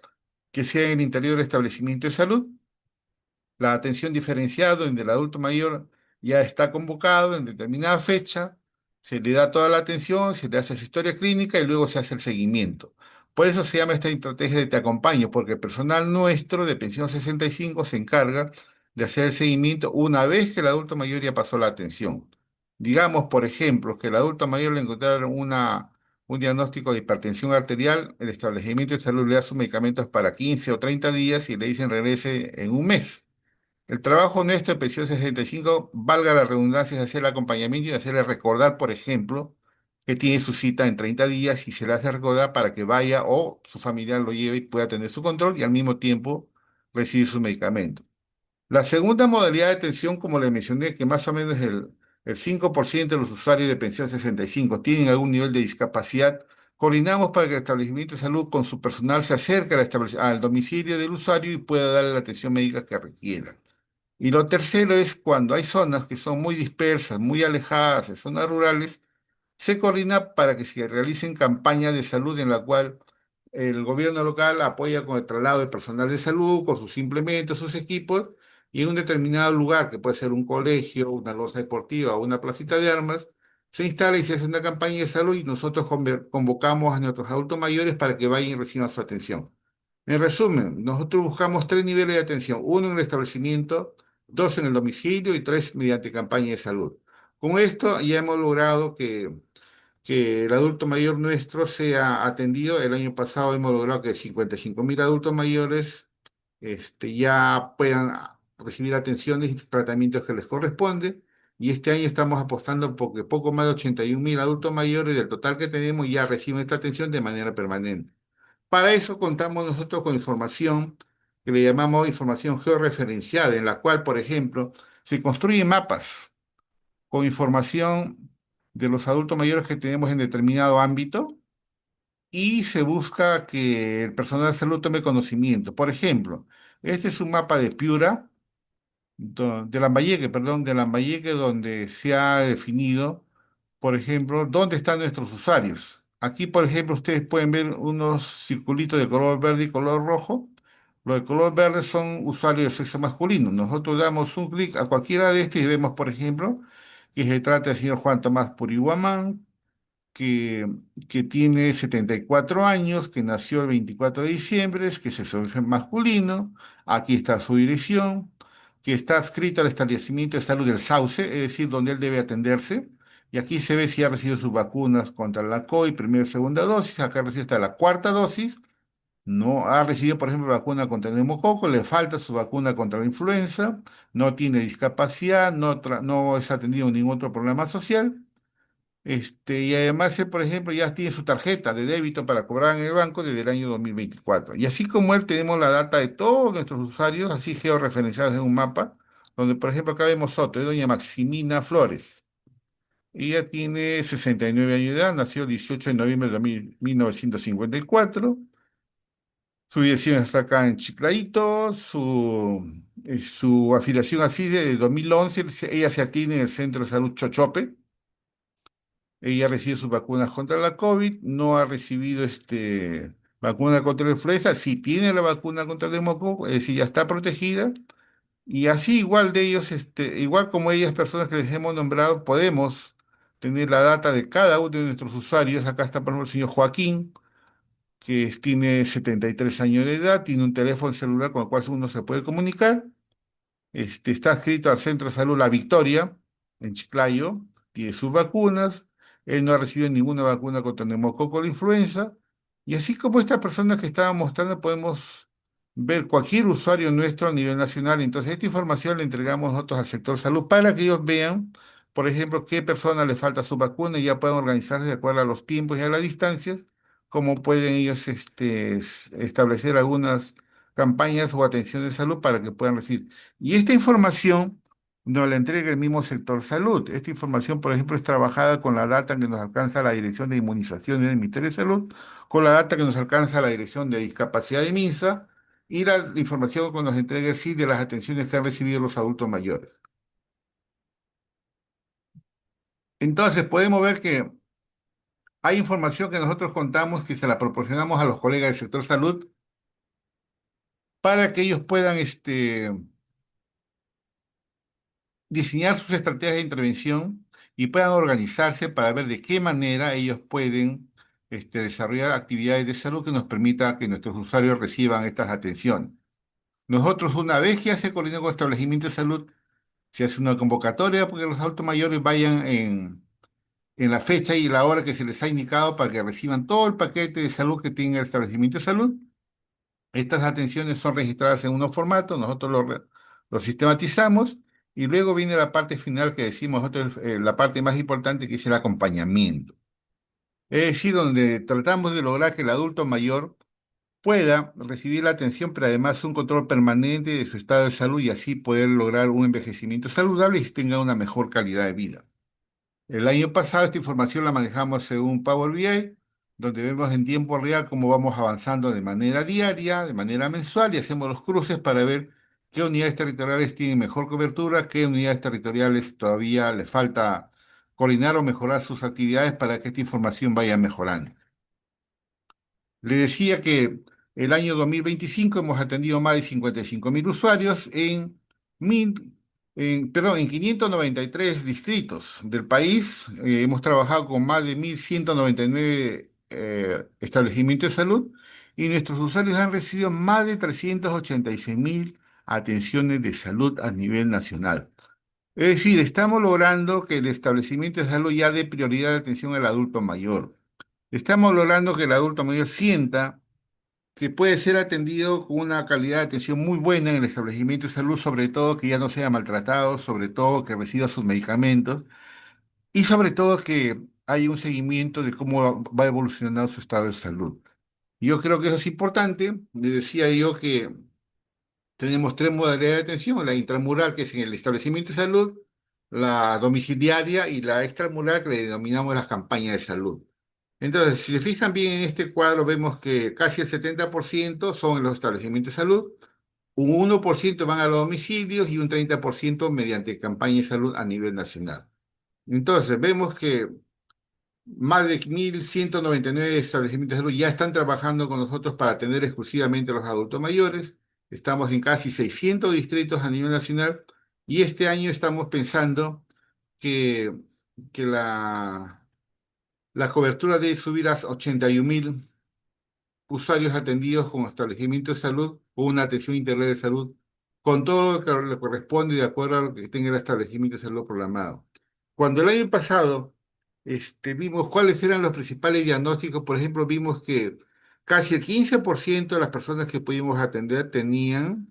que sea en el interior del establecimiento de salud, la atención diferenciada, donde el adulto mayor ya está convocado en determinada fecha, se le da toda la atención, se le hace su historia clínica y luego se hace el seguimiento. Por eso se llama esta estrategia de Te Acompaño, porque el personal nuestro de Pensión 65 se encarga de hacer el seguimiento una vez que el adulto mayor ya pasó la atención. Digamos, por ejemplo, que el adulto mayor le encontraron un diagnóstico de hipertensión arterial, el establecimiento de salud le da sus medicamentos para 15 o 30 días y le dicen regrese en un mes. El trabajo nuestro de Pensión 65, valga la redundancia, es hacer el acompañamiento y hacerle recordar, por ejemplo, que tiene su cita en 30 días y se le hace recordar para que vaya o su familiar lo lleve y pueda tener su control y al mismo tiempo recibir su medicamento. La segunda modalidad de atención, como le mencioné, que más o menos el 5% de los usuarios de Pensión 65 tienen algún nivel de discapacidad, coordinamos para que el establecimiento de salud con su personal se acerque al domicilio del usuario y pueda darle la atención médica que requiera. Y lo tercero es cuando hay zonas que son muy dispersas, muy alejadas, en zonas rurales, se coordina para que se realicen campañas de salud en la cual el gobierno local apoya con el traslado de personal de salud, con sus implementos, sus equipos, y en un determinado lugar, que puede ser un colegio, una loza deportiva o una placita de armas, se instala y se hace una campaña de salud y nosotros convocamos a nuestros adultos mayores para que vayan y reciban su atención. En resumen, nosotros buscamos tres niveles de atención: uno en el establecimiento, dos en el domicilio y tres mediante campaña de salud. Con esto ya hemos logrado que el adulto mayor nuestro sea atendido. El año pasado hemos logrado que 55.000 adultos mayores ya puedan recibir atenciones y tratamientos que les corresponden. Y este año estamos apostando porque poco más de 81.000 adultos mayores del total que tenemos ya reciben esta atención de manera permanente. Para eso contamos nosotros con información que le llamamos información georreferenciada, en la cual, por ejemplo, se construyen mapas con información de los adultos mayores que tenemos en determinado ámbito y se busca que el personal de salud tome conocimiento. Por ejemplo, este es un mapa de Piura, de Lambayeque, perdón, de Lambayeque, donde se ha definido, por ejemplo, dónde están nuestros usuarios. Aquí, por ejemplo, ustedes pueden ver unos circulitos de color verde y color rojo. Los de color verde son usuarios de sexo masculino. Nosotros damos un clic a cualquiera de estos y vemos, por ejemplo, que se trata del señor Juan Tomás Puriguamán, que, que tiene 74 años, que nació el 24 de diciembre, que es el masculino. Aquí está su dirección, que está adscrito al establecimiento de salud del Sauce, es decir, donde él debe atenderse. Y aquí se ve si ha recibido sus vacunas contra la COVID, primera y segunda dosis. Acá recibe hasta la cuarta dosis. No ha recibido, por ejemplo, vacuna contra el neumococo, le falta su vacuna contra la influenza, no tiene discapacidad, no es atendido en ningún otro problema social. Y además él, por ejemplo, ya tiene su tarjeta de débito para cobrar en el banco desde el año 2024. Y así como él, tenemos la data de todos nuestros usuarios, así georreferenciados en un mapa, donde, por ejemplo, acá vemos otro, es doña Maximina Flores. Ella tiene 69 años de edad, nació el 18 de noviembre de 1954. Su dirección está acá en Chiclaito, su afiliación así de 2011, ella se atiende en el Centro de Salud Chochope. Ella recibe sus vacunas contra la COVID, no ha recibido vacuna contra la influenza, sí tiene la vacuna contra el neumococo, es decir, ya está protegida. Y así igual de ellos, igual como ellas, personas que les hemos nombrado, podemos tener la data de cada uno de nuestros usuarios. Acá está, por ejemplo, el señor Joaquín, tiene 73 años de edad, tiene un teléfono celular con el cual uno se puede comunicar. Está adscrito al Centro de Salud La Victoria, en Chiclayo. tiene sus vacunas, él no ha recibido ninguna vacuna contra neumococo o la influenza, y así como estas personas que estaba mostrando, podemos ver cualquier usuario nuestro a nivel nacional. Entonces, esta información la entregamos nosotros al sector salud para que ellos vean, por ejemplo, qué persona le falta su vacuna y ya puedan organizarse de acuerdo a los tiempos y a las distancias, cómo pueden ellos establecer algunas campañas o atención de salud para que puedan recibir. Y esta información nos la entrega el mismo sector salud. Esta información, por ejemplo, es trabajada con la data que nos alcanza la Dirección de Inmunizaciones del Ministerio de Salud, con la data que nos alcanza la Dirección de Discapacidad de MINSA y la información que nos entrega el CID de las atenciones que han recibido los adultos mayores. Entonces, podemos ver que hay información que nosotros contamos que se la proporcionamos a los colegas del sector salud para que ellos puedan diseñar sus estrategias de intervención y puedan organizarse para ver de qué manera ellos pueden desarrollar actividades de salud que nos permita que nuestros usuarios reciban estas atenciones. Nosotros, una vez que se coordina con establecimiento de salud, se hace una convocatoria porque los adultos mayores vayan en la fecha y la hora que se les ha indicado para que reciban todo el paquete de salud que tenga el establecimiento de salud. Estas atenciones son registradas en unos formatos, nosotros los sistematizamos y luego viene la parte final que decimos nosotros, la parte más importante que es el acompañamiento. Es decir, donde tratamos de lograr que el adulto mayor pueda recibir la atención, pero además un control permanente de su estado de salud y así poder lograr un envejecimiento saludable y tenga una mejor calidad de vida. El año pasado esta información la manejamos en un Power BI, donde vemos en tiempo real cómo vamos avanzando de manera diaria, de manera mensual, y hacemos los cruces para ver qué unidades territoriales tienen mejor cobertura, qué unidades territoriales todavía les falta coordinar o mejorar sus actividades para que esta información vaya mejorando. Le decía que el año 2025 hemos atendido más de 55.000 usuarios en 593 distritos del país. Hemos trabajado con más de 1.199 establecimientos de salud y nuestros usuarios han recibido más de 386.000 atenciones de salud a nivel nacional. Es decir, estamos logrando que el establecimiento de salud ya dé prioridad de atención al adulto mayor. Estamos logrando que el adulto mayor sienta que puede ser atendido con una calidad de atención muy buena en el establecimiento de salud, sobre todo que ya no sea maltratado, sobre todo que reciba sus medicamentos y sobre todo que haya un seguimiento de cómo va evolucionando su estado de salud. Yo creo que eso es importante. Le decía yo que tenemos tres modalidades de atención: la intramural, que es en el establecimiento de salud, la domiciliaria y la extramural, que le denominamos las campañas de salud. Entonces, si se fijan bien en este cuadro, vemos que casi el 70% son en los establecimientos de salud, un 1% van a los domicilios y un 30% mediante campañas de salud a nivel nacional. Entonces, vemos que más de 1.199 establecimientos de salud ya están trabajando con nosotros para atender exclusivamente a los adultos mayores. Estamos en casi 600 distritos a nivel nacional y este año estamos pensando que, que la cobertura debe subir a 81.000 usuarios atendidos con establecimientos de salud o una atención integral de salud, con todo lo que le corresponde de acuerdo a lo que tenga el establecimiento de salud programado. Cuando el año pasado vimos cuáles eran los principales diagnósticos, por ejemplo, vimos que casi el 15% de las personas que pudimos atender tenían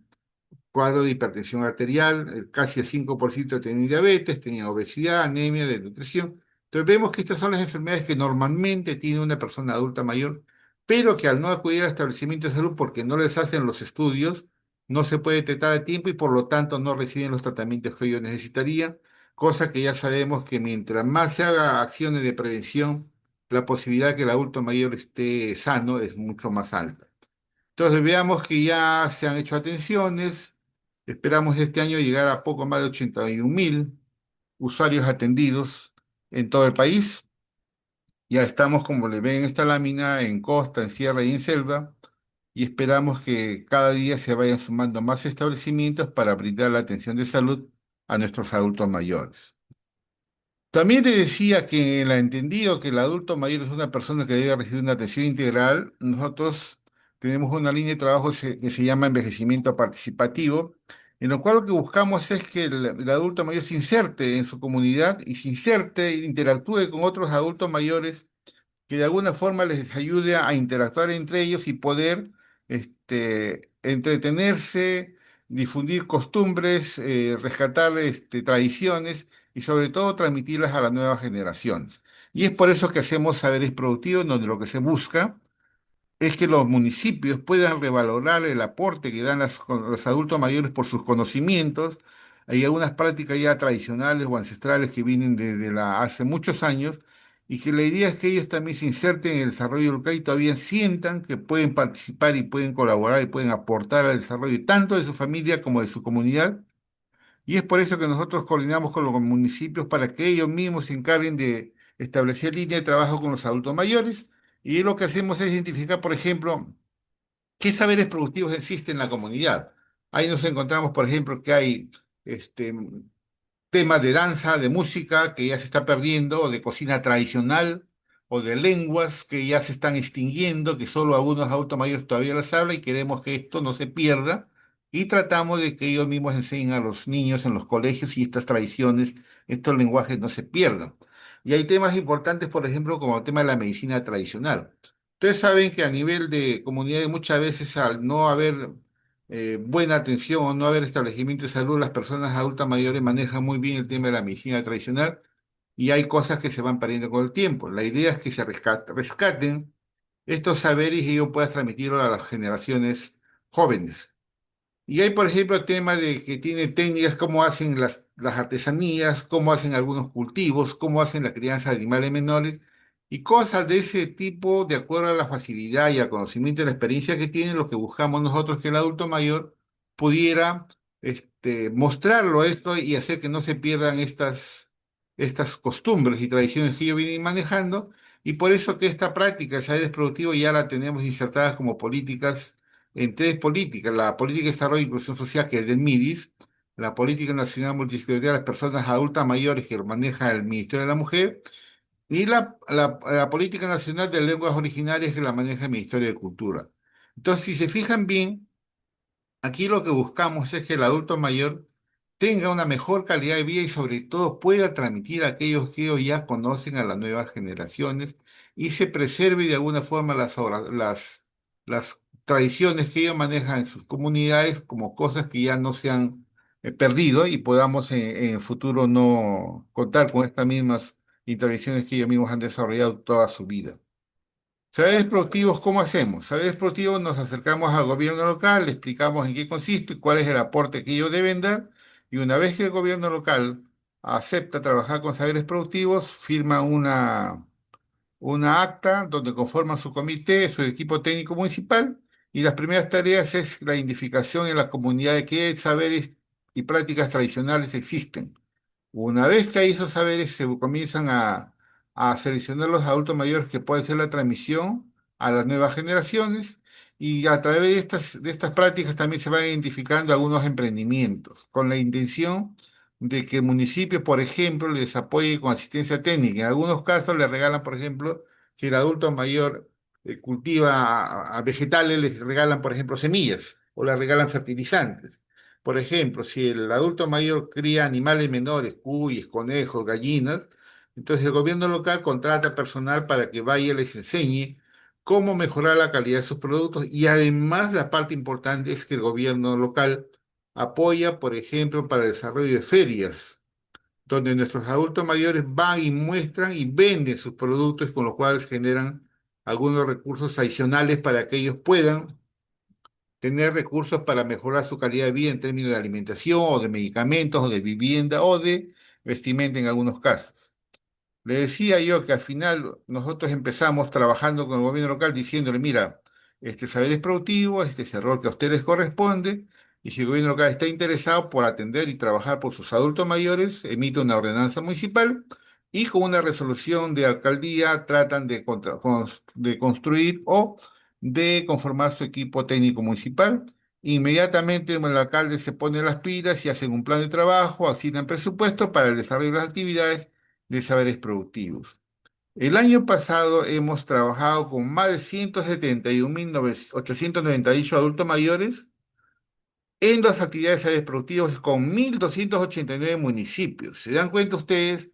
cuadro de hipertensión arterial, casi el 5% tenía diabetes, tenía obesidad, anemia, desnutrición. Entonces vemos que estas son las enfermedades que normalmente tiene una persona adulta mayor, pero que al no acudir al establecimiento de salud porque no les hacen los estudios, no se puede tratar a tiempo y por lo tanto no reciben los tratamientos que ellos necesitarían, cosa que ya sabemos que mientras más se haga acciones de prevención, la posibilidad de que el adulto mayor esté sano es mucho más alta. Entonces veamos que ya se han hecho atenciones. Esperamos este año llegar a poco más de 81.000 usuarios atendidos en todo el país. Ya estamos, como le ven en esta lámina, en costa, en sierra y en selva, y esperamos que cada día se vayan sumando más establecimientos para brindar la atención de salud a nuestros adultos mayores. También te decía que en la entendido que el adulto mayor es una persona que debe recibir una atención integral. Nosotros tenemos una línea de trabajo que se llama envejecimiento participativo, en lo cual lo que buscamos es que el adulto mayor se inserte en su comunidad y se inserte e interactúe con otros adultos mayores que de alguna forma les ayude a interactuar entre ellos y poder entretenerse, difundir costumbres, rescatar tradiciones y sobre todo transmitirlas a las nuevas generaciones. Y es por eso que hacemos saberes productivos, donde lo que se busca es que los municipios puedan revalorar el aporte que dan los adultos mayores por sus conocimientos. Hay algunas prácticas ya tradicionales o ancestrales que vienen desde hace muchos años y que la idea es que ellos también se inserten en el desarrollo local y todavía sientan que pueden participar y pueden colaborar y pueden aportar al desarrollo tanto de su familia como de su comunidad. Y es por eso que nosotros coordinamos con los municipios para que ellos mismos se encarguen de establecer línea de trabajo con los adultos mayores. Y lo que hacemos es identificar, por ejemplo, qué saberes productivos existen en la comunidad. Ahí nos encontramos, por ejemplo, que hay este, temas de danza, de música que ya se está perdiendo, o de cocina tradicional, o de lenguas que ya se están extinguiendo, que solo algunos adultos mayores todavía las hablan y queremos que esto no se pierda. Y tratamos de que ellos mismos enseñen a los niños en los colegios y estas tradiciones, estos lenguajes no se pierdan. Y hay temas importantes, por ejemplo, como el tema de la medicina tradicional. Ustedes saben que a nivel de comunidades muchas veces al no haber buena atención o no haber establecimiento de salud, las personas adultas mayores manejan muy bien el tema de la medicina tradicional y hay cosas que se van perdiendo con el tiempo. La idea es que se rescaten estos saberes y ellos puedan transmitirlo a las generaciones jóvenes. Y hay, por ejemplo, el tema de que tiene técnicas, cómo hacen las artesanías, cómo hacen algunos cultivos, cómo hacen la crianza de animales menores y cosas de ese tipo, de acuerdo a la facilidad y al conocimiento y la experiencia que tienen, lo que buscamos nosotros que el adulto mayor pudiera mostrarlo esto y hacer que no se pierdan estas costumbres y tradiciones que ellos vienen manejando. Y por eso que esta práctica de saberes productivos ya la tenemos insertada como políticas en tres políticas: la política de desarrollo e inclusión social, que es del MIDIS, la política nacional multisectorial de las personas adultas mayores, que lo maneja el Ministerio de la Mujer, y la política nacional de lenguas originarias, que la maneja el Ministerio de Cultura. Entonces, si se fijan bien, aquí lo que buscamos es que el adulto mayor tenga una mejor calidad de vida y sobre todo pueda transmitir a aquellos que ellos ya conocen a las nuevas generaciones y se preserve de alguna forma las tradiciones que ellos manejan en sus comunidades como cosas que ya no se han perdido y podamos en el futuro no contar con estas mismas intervenciones que ellos mismos han desarrollado toda su vida. Saberes productivos, ¿cómo hacemos? Saberes productivos, nos acercamos al gobierno local, le explicamos en qué consiste, cuál es el aporte que ellos deben dar, y una vez que el gobierno local acepta trabajar con saberes productivos, firma una acta donde conforman su comité, su equipo técnico municipal, y las primeras tareas es la identificación en la comunidad de qué saberes y prácticas tradicionales existen. Una vez que hay esos saberes, se comienzan a seleccionar los adultos mayores que pueden hacer la transmisión a las nuevas generaciones y a través de estas prácticas también se van identificando algunos emprendimientos con la intención de que el municipio, por ejemplo, les apoye con asistencia técnica. En algunos casos les regalan, por ejemplo, si el adulto mayor cultiva a vegetales, les regalan, por ejemplo, semillas o les regalan fertilizantes. Por ejemplo, si el adulto mayor cría animales menores, cuyes, conejos, gallinas, entonces el gobierno local contrata personal para que vaya y les enseñe cómo mejorar la calidad de sus productos y además la parte importante es que el gobierno local apoya, por ejemplo, para el desarrollo de ferias, donde nuestros adultos mayores van y muestran y venden sus productos, con los cuales generan algunos recursos adicionales para que ellos puedan tener recursos para mejorar su calidad de vida en términos de alimentación o de medicamentos o de vivienda o de vestimenta en algunos casos. Le decía yo que al final nosotros empezamos trabajando con el gobierno local diciéndole, mira, este saber es productivo, este es el rol que a ustedes corresponde, y si el gobierno local está interesado por atender y trabajar por sus adultos mayores, emite una ordenanza municipal y con una resolución de alcaldía tratan de construir o de conformar su equipo técnico municipal. Inmediatamente el alcalde se pone las pilas y hacen un plan de trabajo, asignan presupuesto para el desarrollo de las actividades de saberes productivos. El año pasado hemos trabajado con más de 171.898 adultos mayores en las actividades áreas productivas con 1.289 municipios. ¿Se dan cuenta ustedes?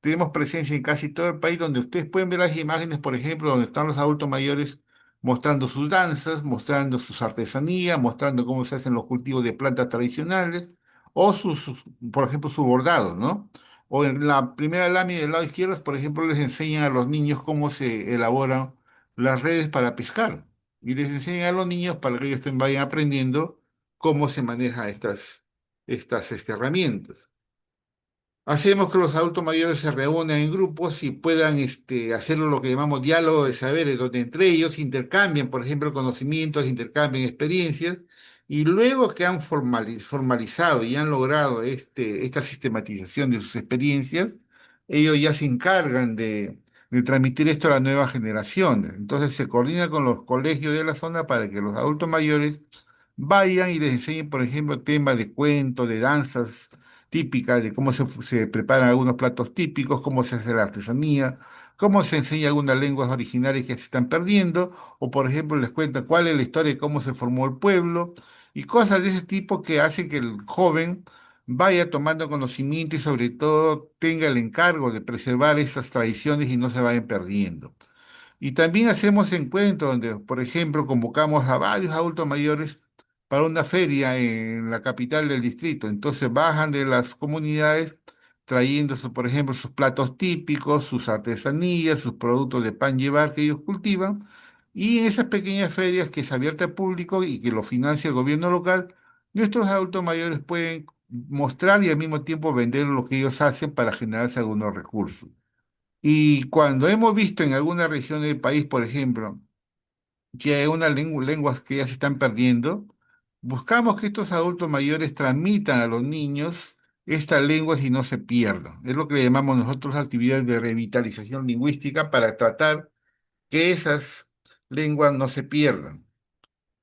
Tenemos presencia en casi todo el país, donde ustedes pueden ver las imágenes, por ejemplo, donde están los adultos mayores mostrando sus danzas, mostrando sus artesanías, mostrando cómo se hacen los cultivos de plantas tradicionales, o por ejemplo, sus bordados, ¿no? O en la primera lámina del lado izquierdo, por ejemplo, les enseñan a los niños cómo se elaboran las redes para pescar. Y les enseñan a los niños para que ellos también vayan aprendiendo cómo se manejan estas herramientas. Hacemos que los adultos mayores se reúnan en grupos y puedan hacer lo que llamamos diálogo de saberes, donde entre ellos intercambian, por ejemplo, conocimientos, intercambian experiencias, y luego que han formalizado y han logrado esta sistematización de sus experiencias, ellos ya se encargan de transmitir esto a las nuevas generaciones. Entonces se coordina con los colegios de la zona para que los adultos mayores vayan y les enseñen, por ejemplo, temas de cuentos, de danzas típicas, de cómo se preparan algunos platos típicos, cómo se hace la artesanía, cómo se enseña algunas lenguas originarias que se están perdiendo, o por ejemplo les cuentan cuál es la historia de cómo se formó el pueblo, y cosas de ese tipo que hacen que el joven vaya tomando conocimiento y sobre todo tenga el encargo de preservar esas tradiciones y no se vayan perdiendo. Y también hacemos encuentros donde, por ejemplo, convocamos a varios adultos mayores para una feria en la capital del distrito. Entonces bajan de las comunidades trayendo, por ejemplo, sus platos típicos, sus artesanías, sus productos de pan llevar que ellos cultivan. Y en esas pequeñas ferias que es abierta al público y que lo financia el gobierno local, nuestros adultos mayores pueden mostrar y al mismo tiempo vender lo que ellos hacen para generarse algunos recursos. Y cuando hemos visto en alguna región del país, por ejemplo, que hay unas lenguas que ya se están perdiendo, buscamos que estos adultos mayores transmitan a los niños estas lenguas y no se pierdan. Es lo que le llamamos nosotros actividades de revitalización lingüística para tratar que esas lenguas no se pierdan.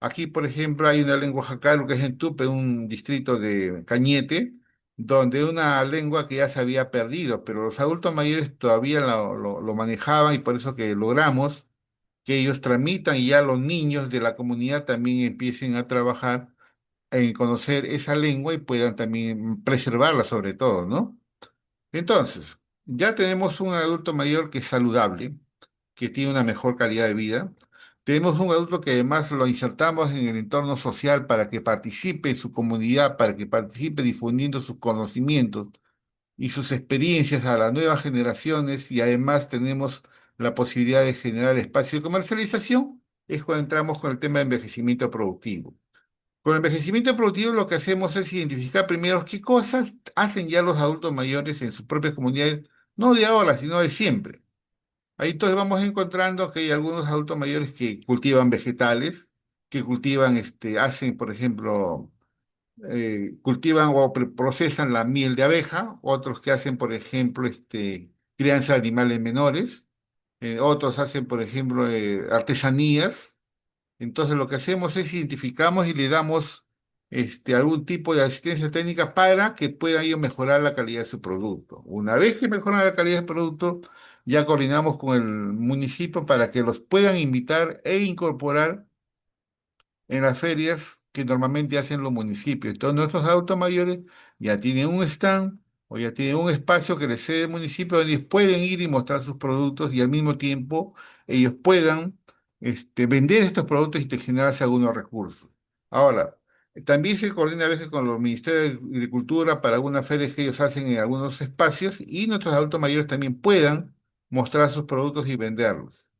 Aquí, por ejemplo, hay una lengua jacaro que es en Tupe, un distrito de Cañete, donde una lengua que ya se había perdido, pero los adultos mayores todavía lo manejaban y por eso que logramos que ellos tramitan y ya los niños de la comunidad también empiecen a trabajar en conocer esa lengua y puedan también preservarla sobre todo, ¿no? Entonces, ya tenemos un adulto mayor que es saludable, que tiene una mejor calidad de vida. Tenemos un adulto que además lo insertamos en el entorno social para que participe en su comunidad, para que participe difundiendo sus conocimientos y sus experiencias a las nuevas generaciones, y además tenemos la posibilidad de generar espacio de comercialización. Es cuando entramos con el tema de envejecimiento productivo. Con el envejecimiento productivo lo que hacemos es identificar primero qué cosas hacen ya los adultos mayores en sus propias comunidades, no de ahora, sino de siempre. Ahí entonces vamos encontrando que hay algunos adultos mayores que cultivan vegetales, que cultivan, hacen, por ejemplo, cultivan o procesan la miel de abeja, otros que hacen, por ejemplo, crianza de animales menores, otros hacen, por ejemplo, artesanías. Entonces lo que hacemos es identificamos y le damos algún tipo de asistencia técnica para que puedan ellos mejorar la calidad de su producto. Una vez que mejoran la calidad del producto, ya coordinamos con el municipio para que los puedan invitar e incorporar en las ferias que normalmente hacen los municipios. Entonces nuestros adultos mayores ya tienen un stand o ya tienen un espacio que les cede el municipio donde ellos pueden ir y mostrar sus productos y al mismo tiempo ellos puedan vender estos productos y generarse algunos recursos. Ahora, también se coordina a veces con los ministerios de Agricultura para algunas ferias que ellos hacen en algunos espacios y nuestros adultos mayores también puedan mostrar sus productos y venderlos.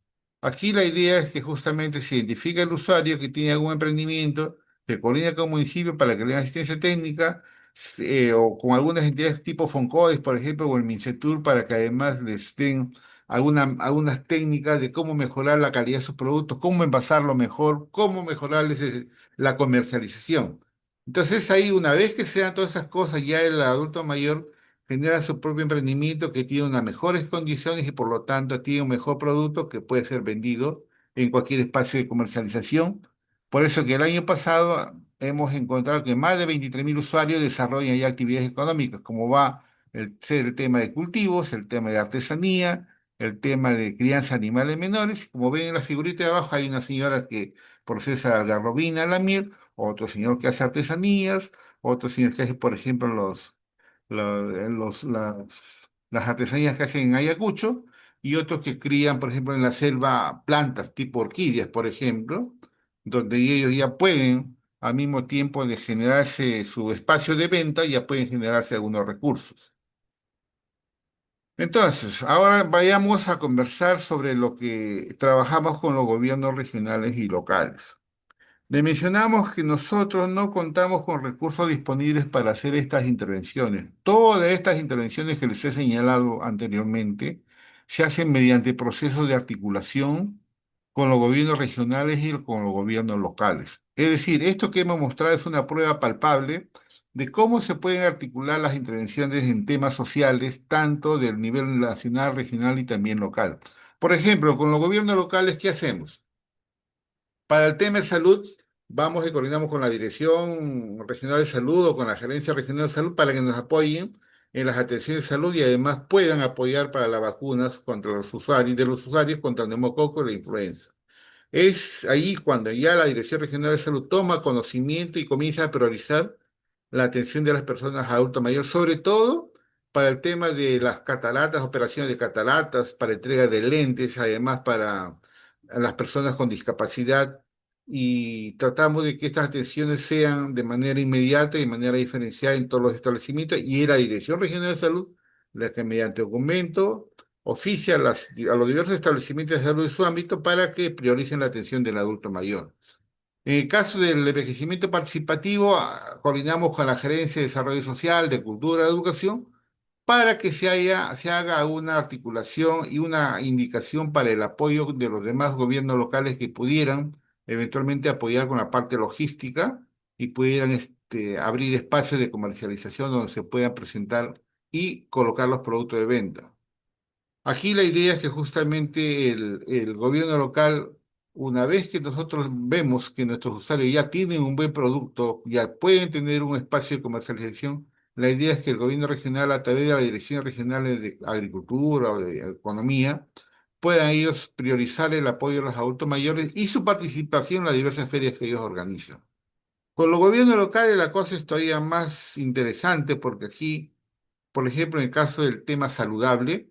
Aquí la idea es que justamente se identifica el usuario que tiene algún emprendimiento, se coordina con el municipio para que le den asistencia técnica, o con algunas entidades tipo Foncodes, por ejemplo, o el Mincetur, para que además les den algunas técnicas de cómo mejorar la calidad de sus productos, cómo envasarlo mejor, cómo mejorarles la comercialización. Entonces ahí, una vez que se dan todas esas cosas, ya el adulto mayor genera su propio emprendimiento que tiene unas mejores condiciones y por lo tanto tiene un mejor producto que puede ser vendido en cualquier espacio de comercialización. Por eso que el año pasado hemos encontrado que más de 23.000 usuarios desarrollan ya actividades económicas, como va ser el tema de cultivos, el tema de artesanía, el tema de crianza de animales menores. Como ven en la figurita de abajo, hay una señora que procesa algarrobina, la miel, otro señor que hace artesanías, otro señor que hace, por ejemplo, las artesanías que hacen en Ayacucho, y otros que crían, por ejemplo, en la selva plantas tipo orquídeas, por ejemplo, donde ellos ya pueden, al mismo tiempo de generarse su espacio de venta, ya pueden generarse algunos recursos. Entonces, ahora vayamos a conversar sobre lo que trabajamos con los gobiernos regionales y locales. Le mencionamos que nosotros no contamos con recursos disponibles para hacer estas intervenciones. Todas estas intervenciones que les he señalado anteriormente se hacen mediante procesos de articulación con los gobiernos regionales y con los gobiernos locales. Es decir, esto que hemos mostrado es una prueba palpable de cómo se pueden articular las intervenciones en temas sociales, tanto del nivel nacional, regional y también local. Por ejemplo, con los gobiernos locales, ¿qué hacemos? Para el tema de salud, vamos y coordinamos con la Dirección Regional de Salud o con la Gerencia Regional de Salud para que nos apoyen en las atenciones de salud y además puedan apoyar para las vacunas contra los usuarios, de los usuarios contra el neumococo y la influenza. Es ahí cuando ya la Dirección Regional de Salud toma conocimiento y comienza a priorizar la atención de las personas adultas mayores, sobre todo para el tema de las cataratas, operaciones de cataratas, para entrega de lentes, además para las personas con discapacidad, y tratamos de que estas atenciones sean de manera inmediata y de manera diferenciada en todos los establecimientos, y es la Dirección Regional de Salud la que mediante documento oficia a los diversos establecimientos de salud de su ámbito para que prioricen la atención del adulto mayor. En el caso del envejecimiento participativo, coordinamos con la Gerencia de Desarrollo Social, de Cultura, de Educación, para que se haga una articulación y una indicación para el apoyo de los demás gobiernos locales que pudieran eventualmente apoyar con la parte logística y pudieran abrir espacios de comercialización donde se puedan presentar y colocar los productos de venta. Aquí la idea es que justamente el gobierno local, una vez que nosotros vemos que nuestros usuarios ya tienen un buen producto, ya pueden tener un espacio de comercialización, la idea es que el gobierno regional, a través de las direcciones regionales de agricultura o de economía, puedan ellos priorizar el apoyo a los adultos mayores y su participación en las diversas ferias que ellos organizan. Con los gobiernos locales la cosa es todavía más interesante porque aquí, por ejemplo, en el caso del tema saludable,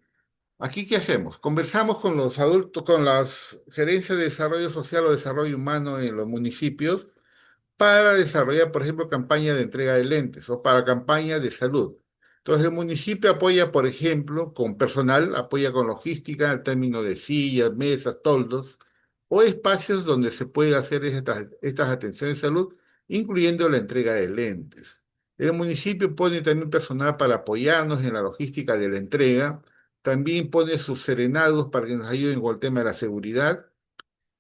aquí, ¿qué hacemos? Conversamos con los adultos, con las gerencias de desarrollo social o desarrollo humano en los municipios para desarrollar, por ejemplo, campañas de entrega de lentes o para campañas de salud. Entonces, el municipio apoya, por ejemplo, con personal, apoya con logística en términos de sillas, mesas, toldos o espacios donde se puede hacer estas atenciones de salud, incluyendo la entrega de lentes. El municipio pone también personal para apoyarnos en la logística de la entrega, también pone sus serenados para que nos ayuden con el tema de la seguridad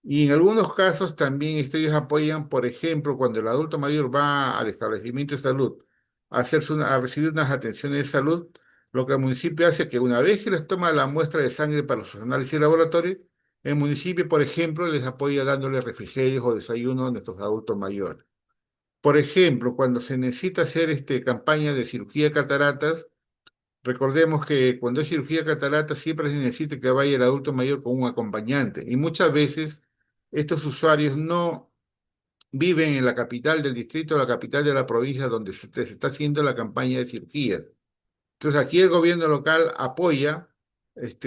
y en algunos casos también ellos apoyan, por ejemplo, cuando el adulto mayor va al establecimiento de salud a recibir unas atenciones de salud, lo que el municipio hace es que una vez que les toma la muestra de sangre para los análisis de laboratorio, el municipio, por ejemplo, les apoya dándoles refrigerios o desayunos a nuestros adultos mayores. Por ejemplo, cuando se necesita hacer campaña de cirugía de cataratas, recordemos que cuando es cirugía de catarata siempre se necesita que vaya el adulto mayor con un acompañante y muchas veces estos usuarios no viven en la capital del distrito o la capital de la provincia donde se está haciendo la campaña de cirugía. Entonces aquí el gobierno local apoya,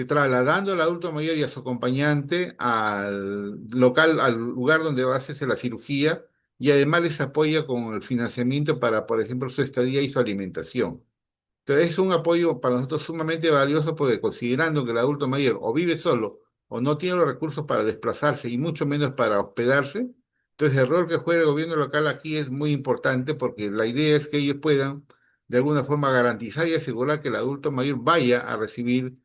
trasladando al adulto mayor y a su acompañante al local, al lugar donde va a hacerse la cirugía y además les apoya con el financiamiento para, por ejemplo, su estadía y su alimentación. Entonces es un apoyo para nosotros sumamente valioso porque considerando que el adulto mayor o vive solo o no tiene los recursos para desplazarse y mucho menos para hospedarse, entonces el rol que juega el gobierno local aquí es muy importante porque la idea es que ellos puedan de alguna forma garantizar y asegurar que el adulto mayor vaya a recibir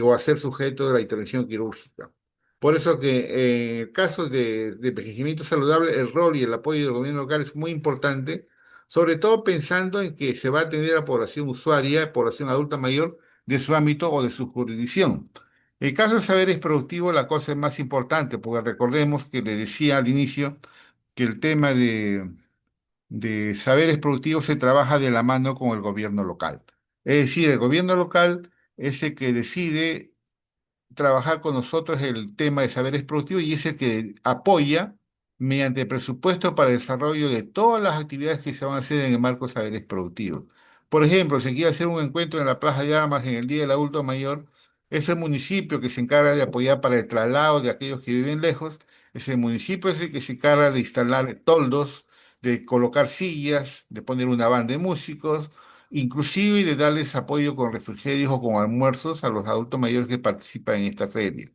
o a ser sujeto de la intervención quirúrgica. Por eso que en el caso de envejecimiento saludable, el rol y el apoyo del gobierno local es muy importante, sobre todo pensando en que se va a atender a población usuaria, población adulta mayor de su ámbito o de su jurisdicción. El caso de saberes productivos, la cosa es más importante, porque recordemos que le decía al inicio que el tema de saberes productivos se trabaja de la mano con el gobierno local. Es decir, el gobierno local es el que decide trabajar con nosotros el tema de saberes productivos y es el que apoya mediante presupuesto para el desarrollo de todas las actividades que se van a hacer en el marco de saberes productivos. Por ejemplo, si quiere hacer un encuentro en la Plaza de Armas en el Día del Adulto Mayor, es el municipio que se encarga de apoyar para el traslado de aquellos que viven lejos, es el municipio es el que se encarga de instalar toldos, de colocar sillas, de poner una banda de músicos, inclusive y de darles apoyo con refrigerios o con almuerzos a los adultos mayores que participan en esta feria.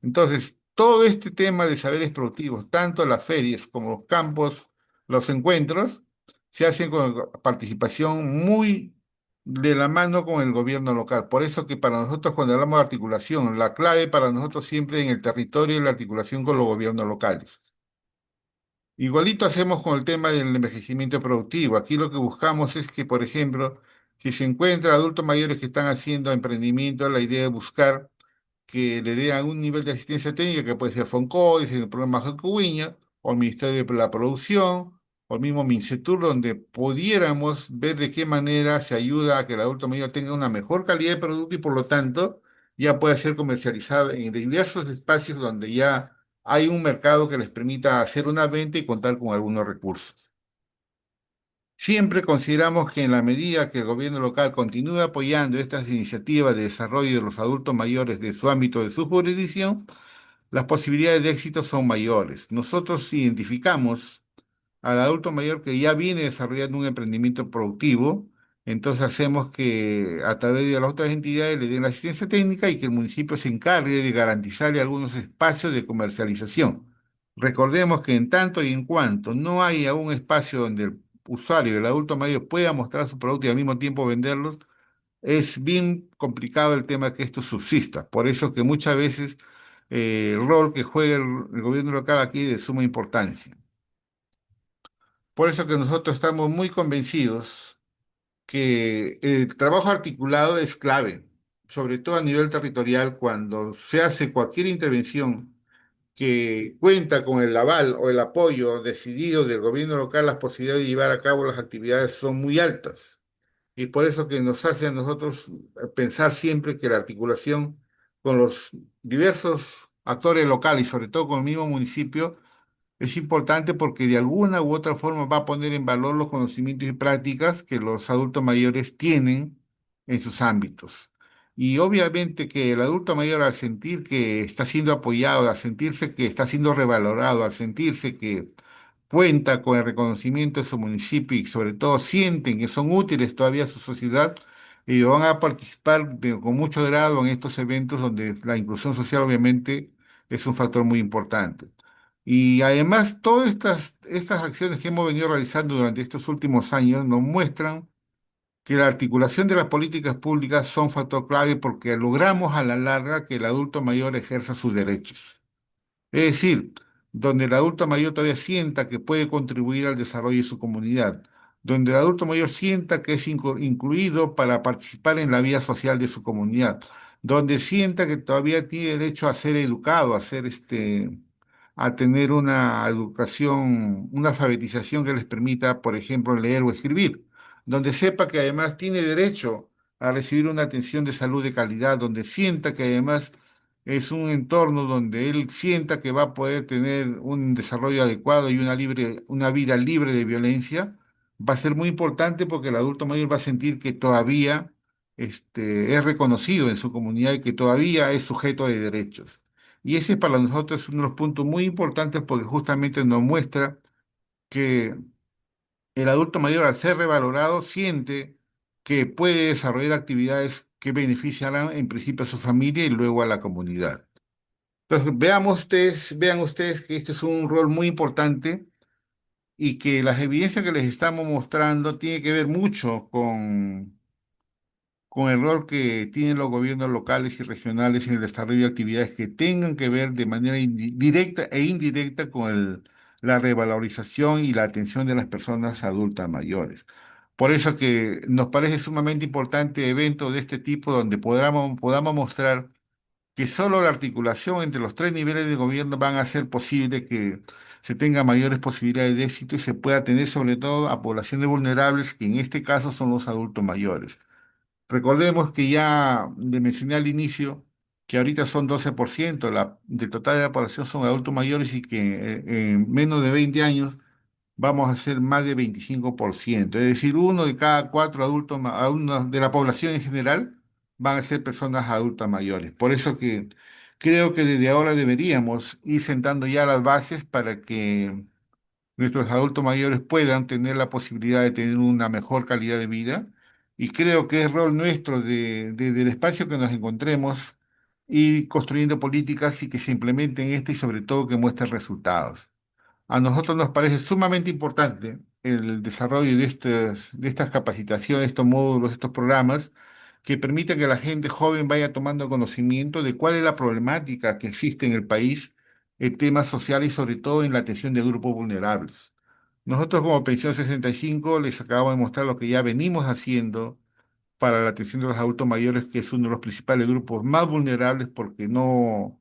Entonces, todo este tema de saberes productivos, tanto las ferias como los campos, los encuentros, se hacen con participación muy de la mano con el gobierno local. Por eso que para nosotros cuando hablamos de articulación, la clave para nosotros siempre en el territorio es la articulación con los gobiernos locales. Igualito hacemos con el tema del envejecimiento productivo. Aquí lo que buscamos es que, por ejemplo, si se encuentra adultos mayores que están haciendo emprendimiento, la idea es buscar que le dé algún nivel de asistencia técnica, que puede ser FONCODES, el programa Jacubiña, o el Ministerio de la Producción, o el mismo MINCETUR, donde pudiéramos ver de qué manera se ayuda a que el adulto mayor tenga una mejor calidad de producto y por lo tanto ya pueda ser comercializado en diversos espacios donde ya hay un mercado que les permita hacer una venta y contar con algunos recursos. Siempre consideramos que en la medida que el gobierno local continúe apoyando estas iniciativas de desarrollo de los adultos mayores de su ámbito de su jurisdicción, las posibilidades de éxito son mayores. Nosotros identificamos al adulto mayor que ya viene desarrollando un emprendimiento productivo, entonces hacemos que a través de las otras entidades le den la asistencia técnica y que el municipio se encargue de garantizarle algunos espacios de comercialización. Recordemos que en tanto y en cuanto no haya un espacio donde el usuario, el adulto mayor, pueda mostrar su producto y al mismo tiempo venderlos, es bien complicado el tema que esto subsista. Por eso que muchas veces el rol que juega el gobierno local aquí es de suma importancia. Por eso que nosotros estamos muy convencidos que el trabajo articulado es clave, sobre todo a nivel territorial, cuando se hace cualquier intervención que cuenta con el aval o el apoyo decidido del gobierno local, las posibilidades de llevar a cabo las actividades son muy altas. Y por eso que nos hace a nosotros pensar siempre que la articulación con los diversos actores locales y sobre todo con el mismo municipio es importante porque de alguna u otra forma va a poner en valor los conocimientos y prácticas que los adultos mayores tienen en sus ámbitos. Y obviamente que el adulto mayor al sentir que está siendo apoyado, al sentirse que está siendo revalorado, al sentirse que cuenta con el reconocimiento de su municipio y sobre todo sienten que son útiles todavía a su sociedad, y van a participar con mucho grado en estos eventos donde la inclusión social obviamente es un factor muy importante. Y además, todas estas acciones que hemos venido realizando durante estos últimos años nos muestran que la articulación de las políticas públicas son factor clave porque logramos a la larga que el adulto mayor ejerza sus derechos. Es decir, donde el adulto mayor todavía sienta que puede contribuir al desarrollo de su comunidad, donde el adulto mayor sienta que es incluido para participar en la vida social de su comunidad, donde sienta que todavía tiene derecho a ser educado, a tener una educación, una alfabetización que les permita, por ejemplo, leer o escribir, donde sepa que además tiene derecho a recibir una atención de salud de calidad, donde sienta que además es un entorno donde él sienta que va a poder tener un desarrollo adecuado y una vida libre de violencia, va a ser muy importante porque el adulto mayor va a sentir que todavía es reconocido en su comunidad y que todavía es sujeto de derechos. Y ese es para nosotros uno de los puntos muy importantes porque justamente nos muestra que el adulto mayor al ser revalorado siente que puede desarrollar actividades que beneficiarán en principio a su familia y luego a la comunidad. Entonces, vean ustedes que este es un rol muy importante y que las evidencias que les estamos mostrando tienen que ver mucho con el rol que tienen los gobiernos locales y regionales en el desarrollo de actividades que tengan que ver de manera directa e indirecta con la revalorización y la atención de las personas adultas mayores. Por eso que nos parece sumamente importante eventos de este tipo donde podamos mostrar que solo la articulación entre los tres niveles de gobierno van a hacer posible que se tenga mayores posibilidades de éxito y se pueda atender sobre todo a poblaciones vulnerables, que en este caso son los adultos mayores. Recordemos que ya le mencioné al inicio que ahorita son 12%, del total de la población son adultos mayores y que en menos de 20 años vamos a ser más de 25%. Es decir, uno de cada cuatro adultos de la población en general van a ser personas adultas mayores. Por eso que creo que desde ahora deberíamos ir sentando ya las bases para que nuestros adultos mayores puedan tener la posibilidad de tener una mejor calidad de vida. Y creo que es rol nuestro del espacio que nos encontremos ir construyendo políticas y que se implementen y sobre todo que muestren resultados. A nosotros nos parece sumamente importante el desarrollo de estas capacitaciones, estos módulos, estos programas, que permitan que la gente joven vaya tomando conocimiento de cuál es la problemática que existe en el país en temas sociales y sobre todo en la atención de grupos vulnerables. Nosotros como Pensión 65 les acabamos de mostrar lo que ya venimos haciendo para la atención de los adultos mayores, que es uno de los principales grupos más vulnerables porque no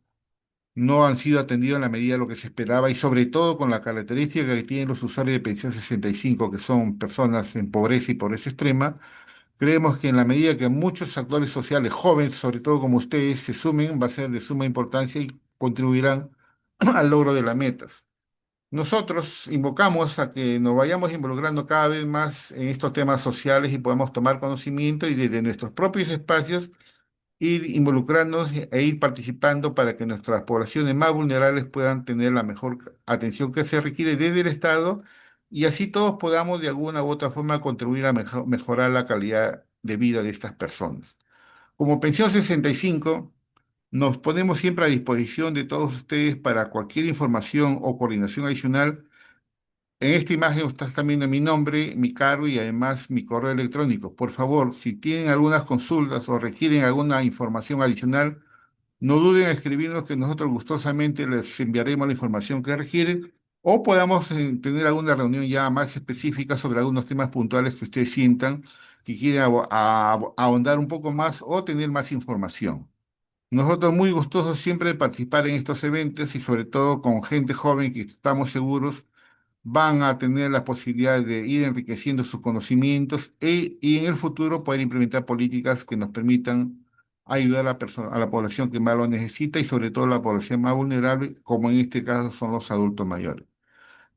han sido atendidos en la medida de lo que se esperaba y sobre todo con la característica que tienen los usuarios de pensión 65, que son personas en pobreza y pobreza extrema. Creemos que en la medida que muchos actores sociales jóvenes, sobre todo como ustedes, se sumen, va a ser de suma importancia y contribuirán al logro de las metas. Nosotros invocamos a que nos vayamos involucrando cada vez más en estos temas sociales y podamos tomar conocimiento y desde nuestros propios espacios ir involucrándonos e ir participando para que nuestras poblaciones más vulnerables puedan tener la mejor atención que se requiere desde el Estado y así todos podamos de alguna u otra forma contribuir a mejorar la calidad de vida de estas personas. Como Pensión 65, nos ponemos siempre a disposición de todos ustedes para cualquier información o coordinación adicional. En esta imagen está también mi nombre, mi cargo y además mi correo electrónico. Por favor, si tienen algunas consultas o requieren alguna información adicional, no duden en escribirnos que nosotros gustosamente les enviaremos la información que requieren o podamos tener alguna reunión ya más específica sobre algunos temas puntuales que ustedes sientan que quieren ahondar un poco más o tener más información. Nosotros muy gustosos siempre de participar en estos eventos y sobre todo con gente joven que estamos seguros van a tener la posibilidad de ir enriqueciendo sus conocimientos y en el futuro poder implementar políticas que nos permitan ayudar a la población que más lo necesita y sobre todo la población más vulnerable, como en este caso son los adultos mayores.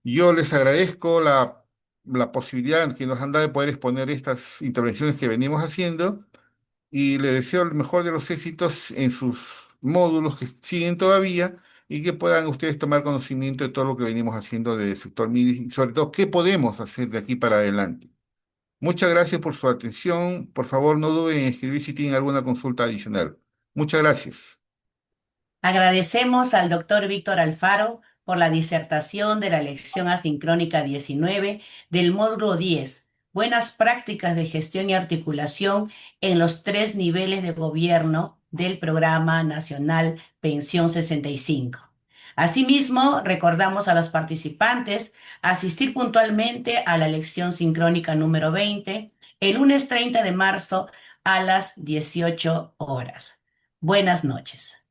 Yo les agradezco la posibilidad que nos han dado de poder exponer estas intervenciones que venimos haciendo y le deseo el mejor de los éxitos en sus módulos que siguen todavía y que puedan ustedes tomar conocimiento de todo lo que venimos haciendo del sector MIDI y sobre todo qué podemos hacer de aquí para adelante. Muchas gracias por su atención. Por favor, no duden en escribir si tienen alguna consulta adicional. Muchas gracias. Agradecemos al doctor Víctor Alfaro por la disertación de la lección asincrónica 19 del módulo 10, Buenas prácticas de gestión y articulación en los tres niveles de gobierno del Programa Nacional Pensión 65. Asimismo, recordamos a los participantes asistir puntualmente a la lección sincrónica número 20 el lunes 30 de marzo a las 18 horas. Buenas noches.